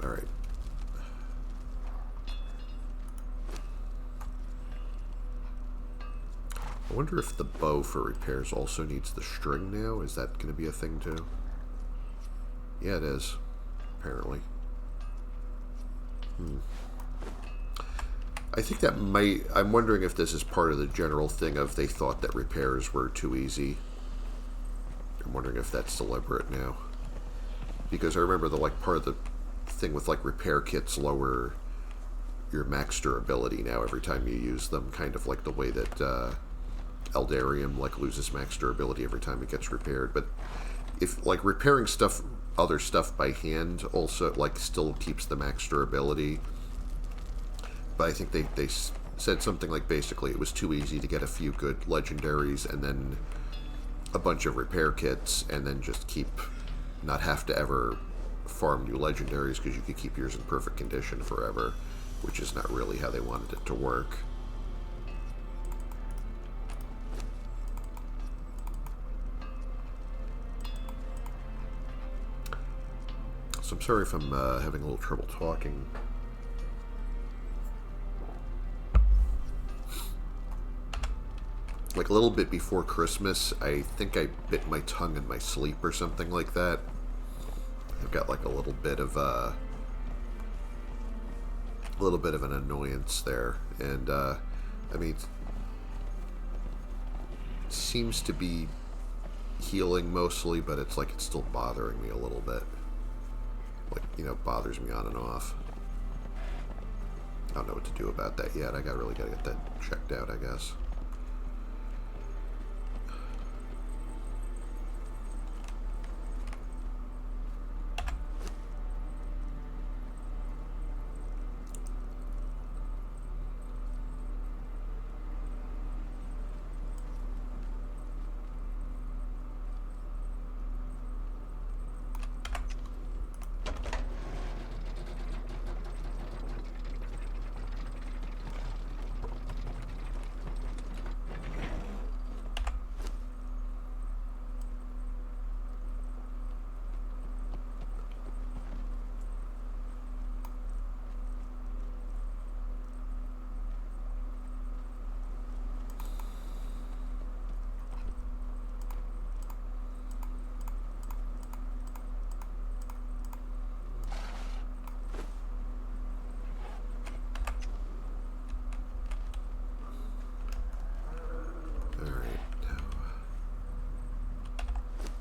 Alright. I wonder if the bow for repairs also needs the string now. Is that going to be a thing too? Yeah, it is. Apparently. I think that might... I'm wondering if this is part of the general thing of they thought that repairs were too easy. I'm wondering if that's deliberate now. Because I remember part of the thing with, like, repair kits lower your max durability now every time you use them. Kind of like the way that Eldarium, like, loses max durability every time it gets repaired. But if, like, repairing stuff, other stuff by hand also, like, still keeps the max durability. But I think they said something like, basically, it was too easy to get a few good legendaries and then a bunch of repair kits and then just not have to ever farm new legendaries because you could keep yours in perfect condition forever, which is not really how they wanted it to work. So I'm sorry if I'm having a little trouble talking. Like a little bit before Christmas, I think I bit my tongue in my sleep or something like that. I've got like a little bit of an annoyance there, and I mean, it seems to be healing mostly, but it's like it's still bothering me a little bit. Like, you know, bothers me on and off. I don't know what to do about that yet. I really gotta get that checked out, I guess.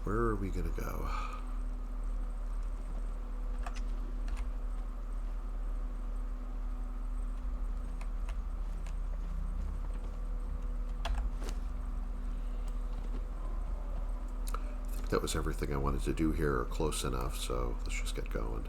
Where are we gonna go? that was everything I wanted to do here, or close enough, so let's just get going.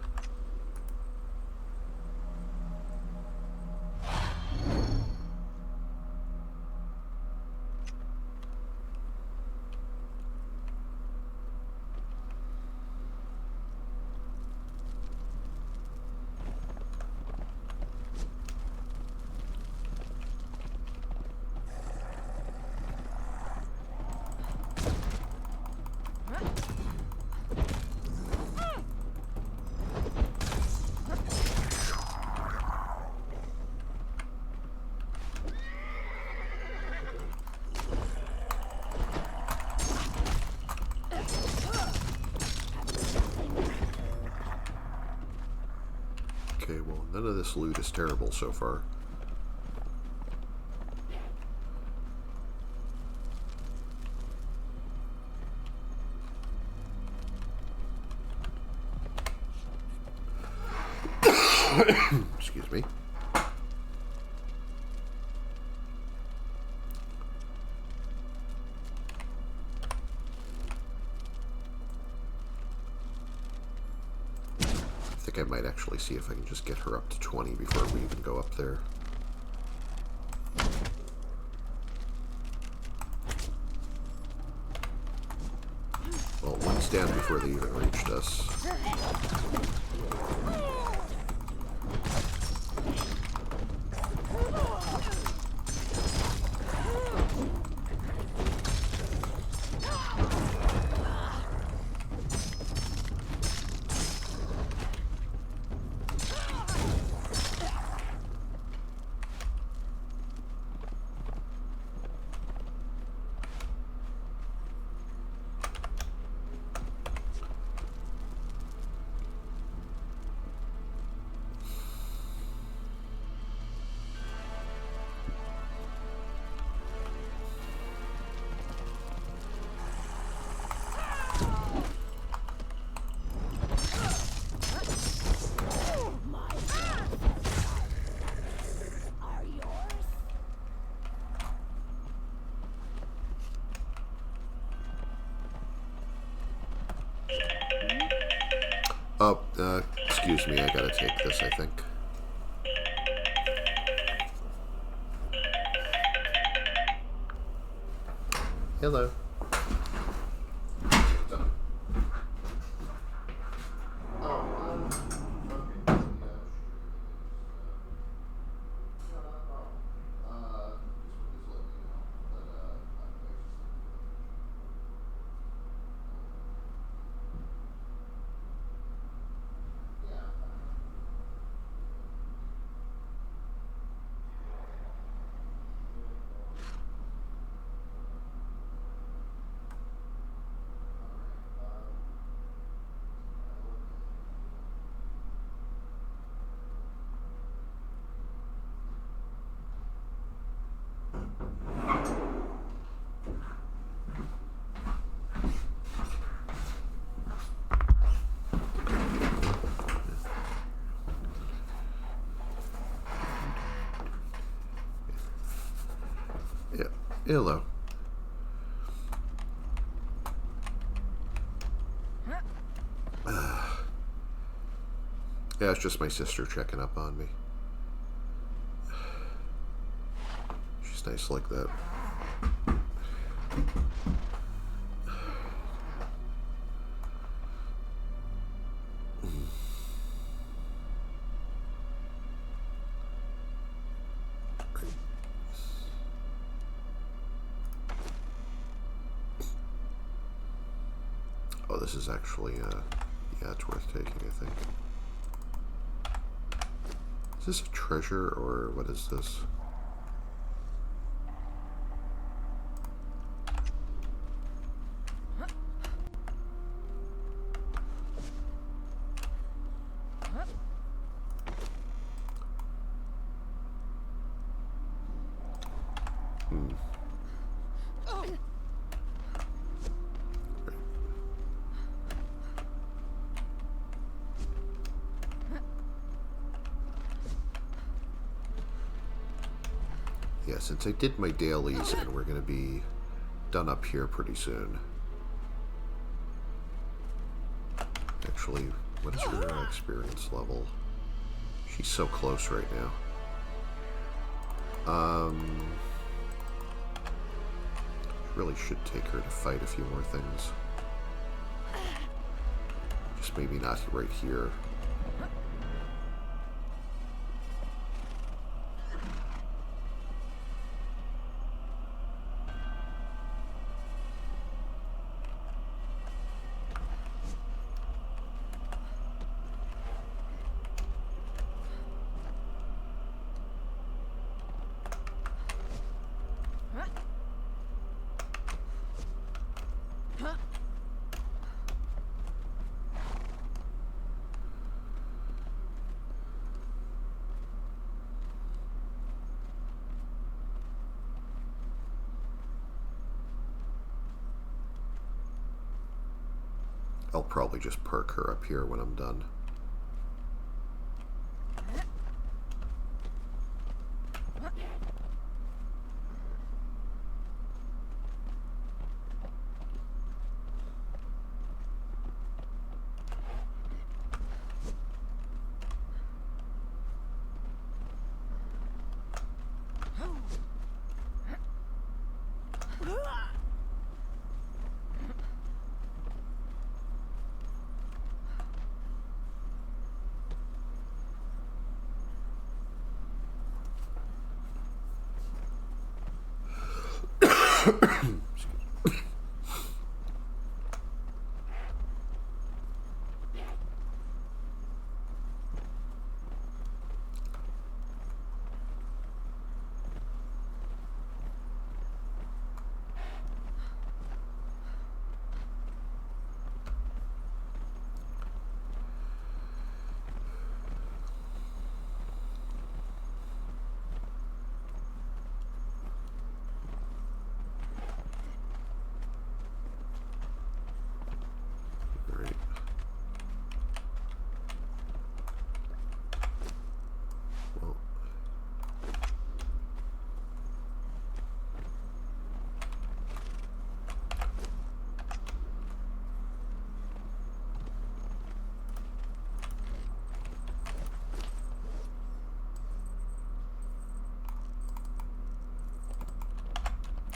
Okay, well, none of this loot is terrible so far. Excuse me. I think I might actually see if I can just get her up to 20 before we even go up there. Well, one's down before they even reached us. Oh, excuse me, I gotta take this, I think. Hello. Yeah, hello. Yeah, it's just my sister checking up on me. She's nice like that. Oh, this is actually, yeah, it's worth taking, I think. Is this a treasure, or what is this? Yeah, since I did my dailies and we're going to be done up here pretty soon. actually. What is her experience level? She's so close right now. Really should take her to fight a few more things. Just maybe not right here. I'll probably just perk her up here when I'm done.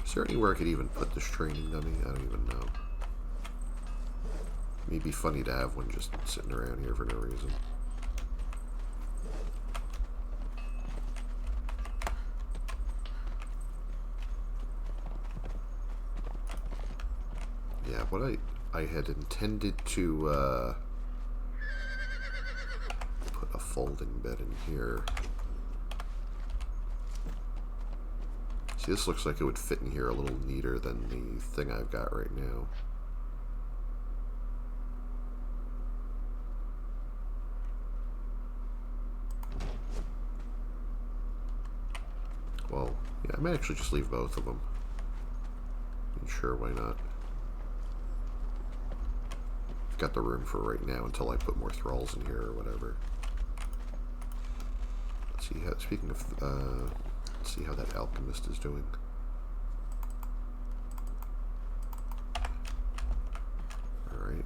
Is there anywhere I could even put this training dummy? I don't even know. It'd be funny to have one just sitting around here for no reason. Yeah, what I had intended to put a folding bed in here. See, this looks like it would fit in here a little neater than the thing I've got right now. Well, yeah, I might actually just leave both of them. I mean, sure, why not? I've got the room for right now until I put more thralls in here or whatever. Let's see how, speaking of, let's see how that alchemist is doing. Alright.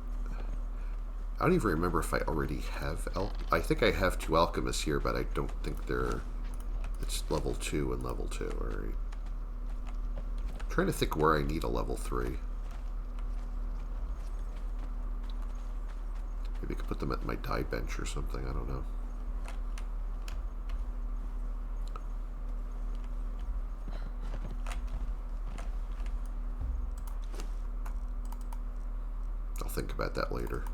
I don't even remember if I already have I think I have 2 alchemists here, but I don't think they're... It's level 2 and level 2, alright. I'm trying to think where I need a level 3. Maybe I could put them at my die bench or something, I don't know. I'll think about that later.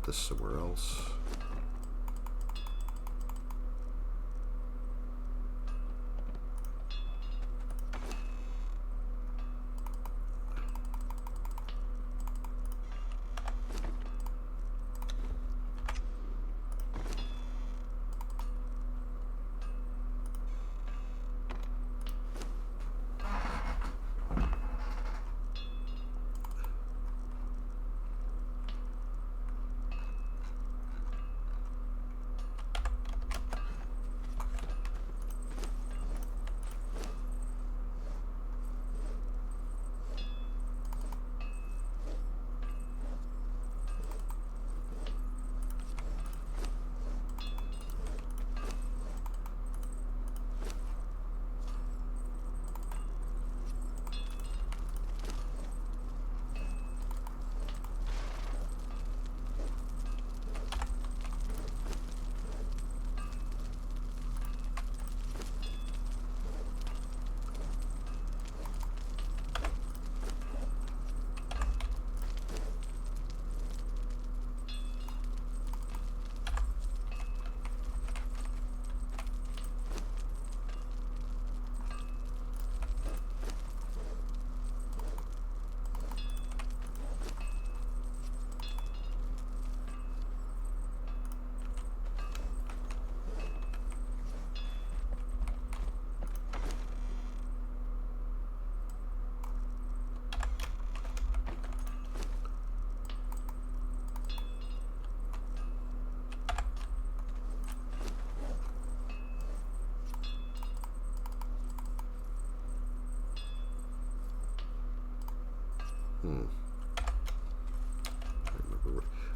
this somewhere else.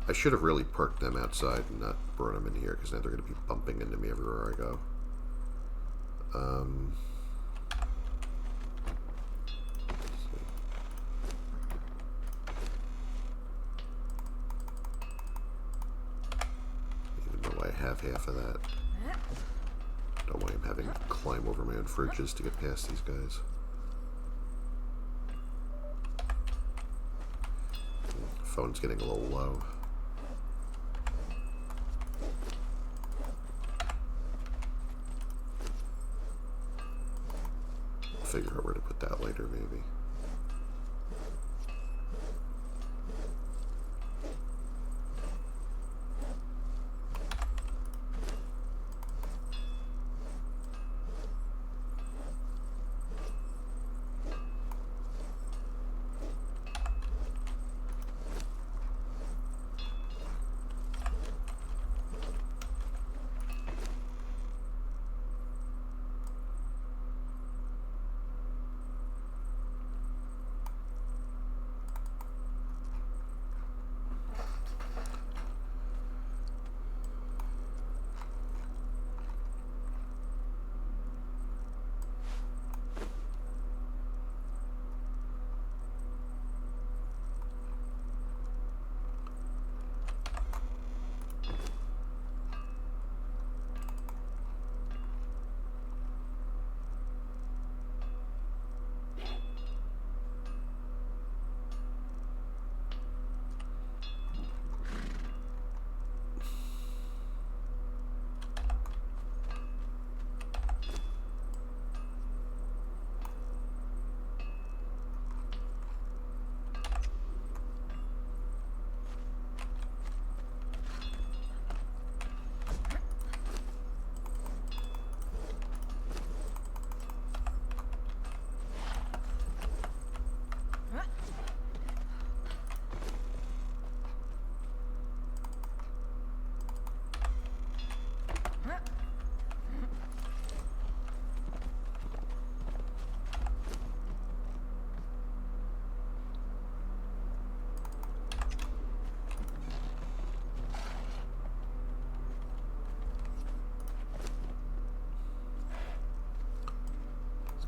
I should have really parked them outside and not brought them in here, because now they're going to be bumping into me everywhere I go. Even though I have half of that. Don't want him having to climb over my own fridges to get past these guys. Phone's getting a little low. Figure out where to put that later, maybe.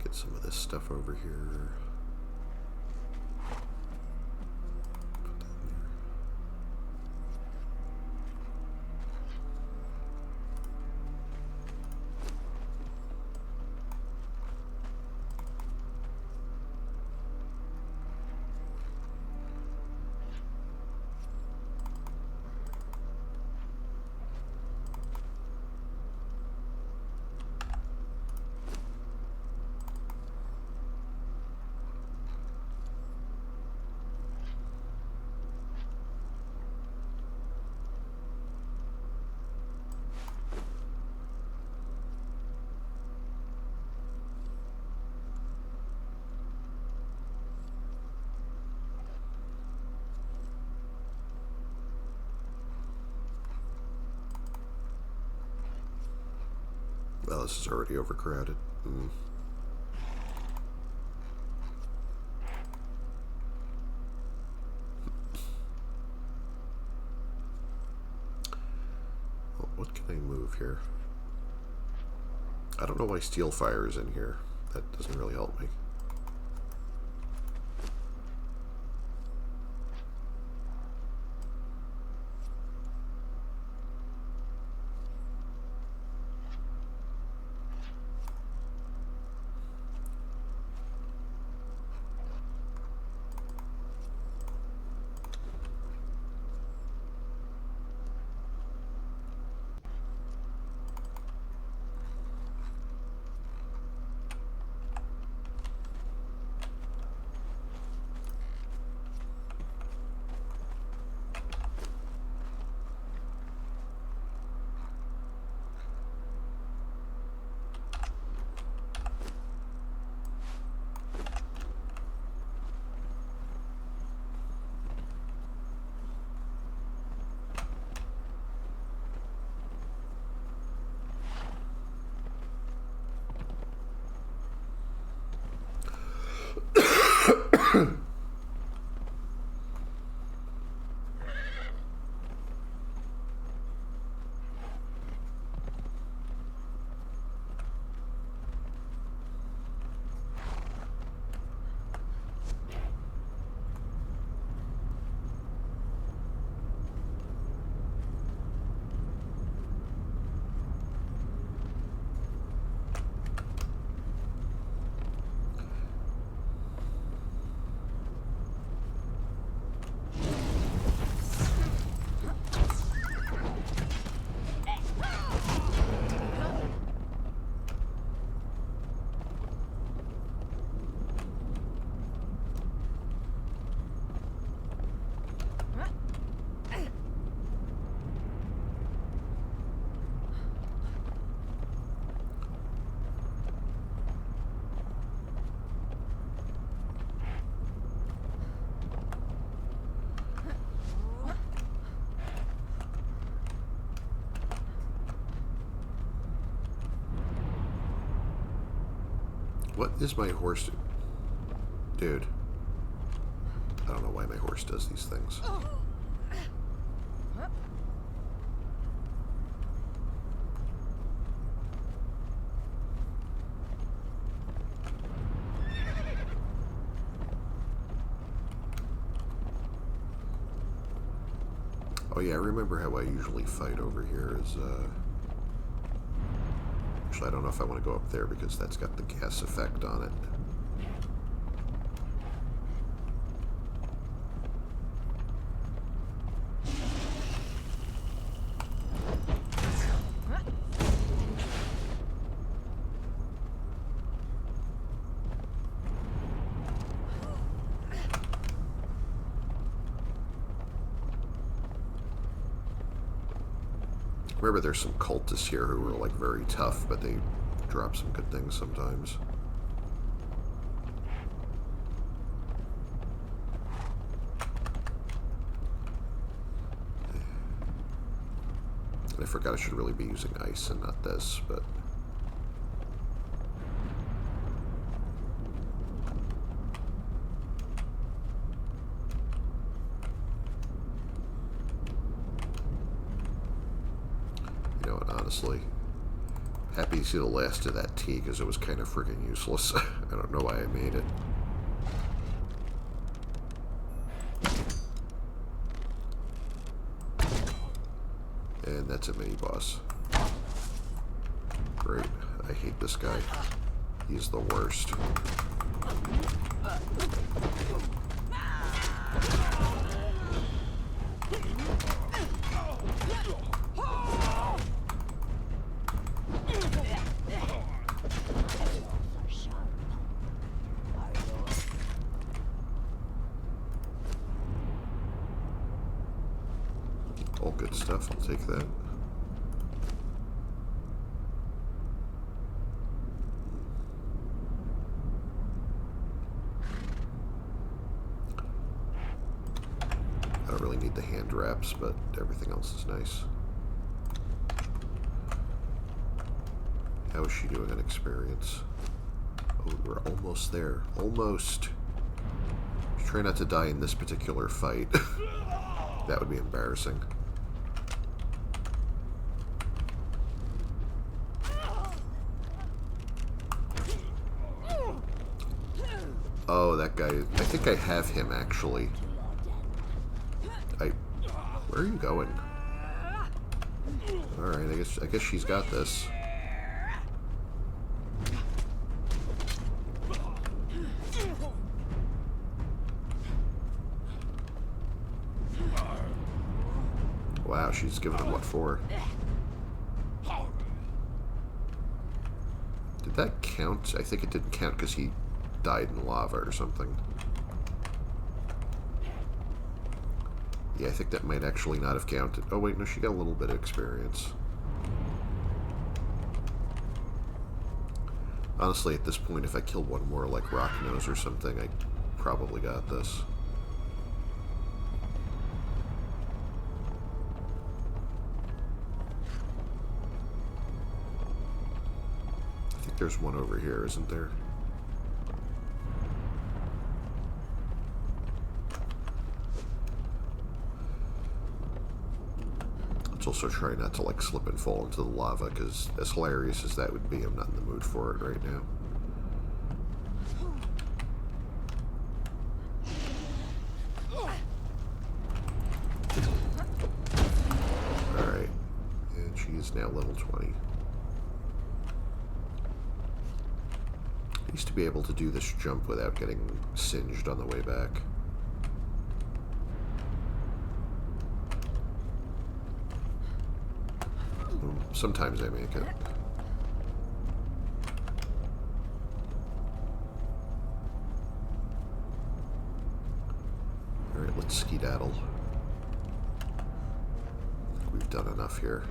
Get some of this stuff over here. Put that in there. this is already overcrowded. Mm. Well, what can I move here? I don't know why steel fire is in here. That doesn't really help me. What is my horse? Dude. I don't know why my horse does these things. Oh yeah, I remember how I usually fight over here is, actually I don't know if I want to go up there because that's got the gas effect on it. Remember, there's some cultists here who are like very tough, but they drop some good things sometimes. And I forgot I should really be using ice and not this, but... honestly, happy to see the last of that tea because it was kind of freaking useless. I don't know why I made it. And that's a mini boss. Great. I hate this guy. He's the worst. All good stuff, I'll take that. I don't really need the hand wraps, but everything else is nice. How is she doing on experience? Oh, we're almost there. Almost. Try not to die in this particular fight. That would be embarrassing. Oh, that guy. I think I have him, actually. Where are you going? Alright, I guess she's got this. Wow, she's giving him what for? Did that count? I think it didn't count because he died in lava or something. Yeah, I think that might actually not have counted. Oh wait, no, she got a little bit of experience. Honestly, at this point, if I kill one more, like Rock Nose or something, I probably got this. I think there's one over here, isn't there? Also try not to like slip and fall into the lava, because as hilarious as that would be, I'm not in the mood for it right now. Alright, and she is now level 20. I used to be able to do this jump without getting singed on the way back. Sometimes I make it. Alright, let's skedaddle. I think we've done enough here.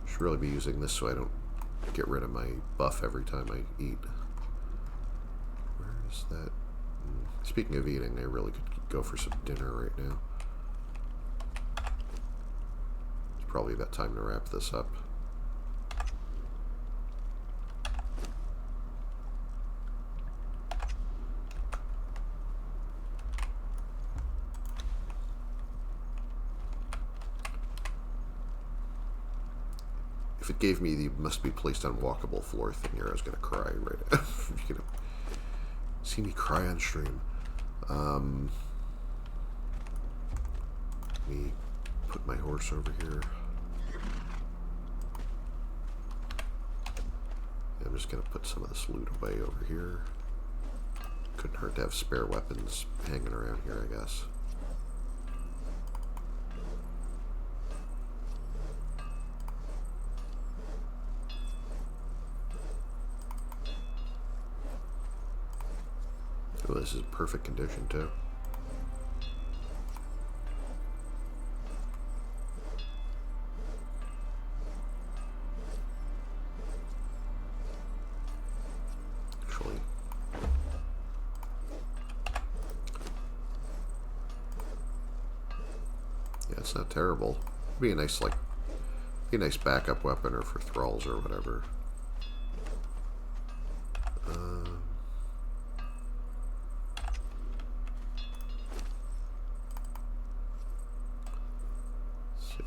Should really be using this so I don't get rid of my buff every time I eat. Where is that? Speaking of eating, I really could go for some dinner right now. It's probably about time to wrap this up. If it gave me the must be placed on walkable floor thing here, I was going to cry right now. You're going to see me cry on stream. Let me put my horse over here. I'm just going to put some of this loot away over here. Couldn't hurt to have spare weapons hanging around here, I guess. Oh, this is perfect condition, too. Actually, yeah, it's not terrible. It'd be a nice, like, Be a nice backup weapon or for thralls or whatever. Let's see.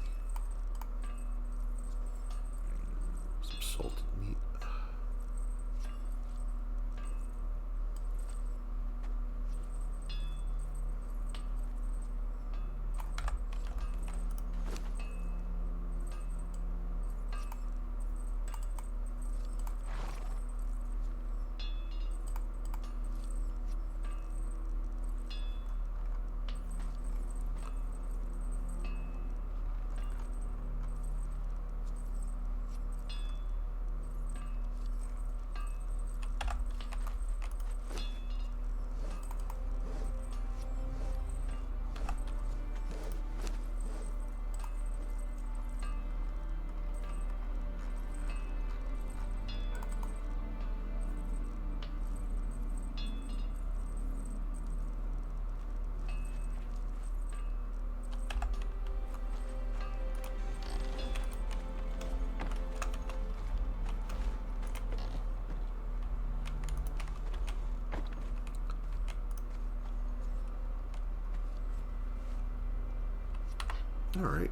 Some salted meat. All right.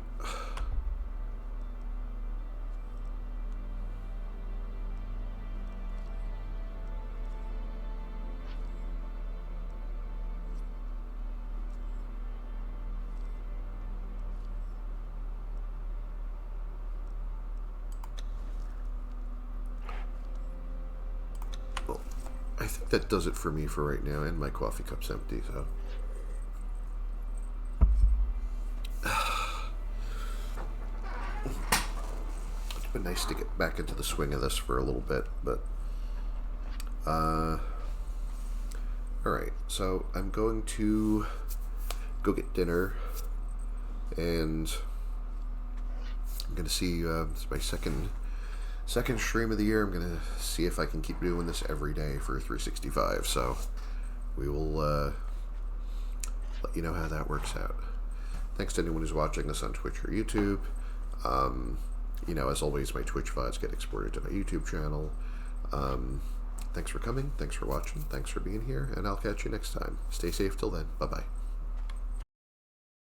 Well, I think that does it for me for right now, and my coffee cup's empty, so. It's been nice to get back into the swing of this for a little bit, but alright, so I'm going to go get dinner, and I'm gonna see it's my second stream of the year. I'm gonna see if I can keep doing this every day for 365, so we will let you know how that works out. Thanks to anyone who's watching this on Twitch or YouTube. You know, as always, my Twitch VODs get exported to my YouTube channel. Thanks for coming, thanks for watching, thanks for being here, and I'll catch you next time. Stay safe till then. Bye-bye.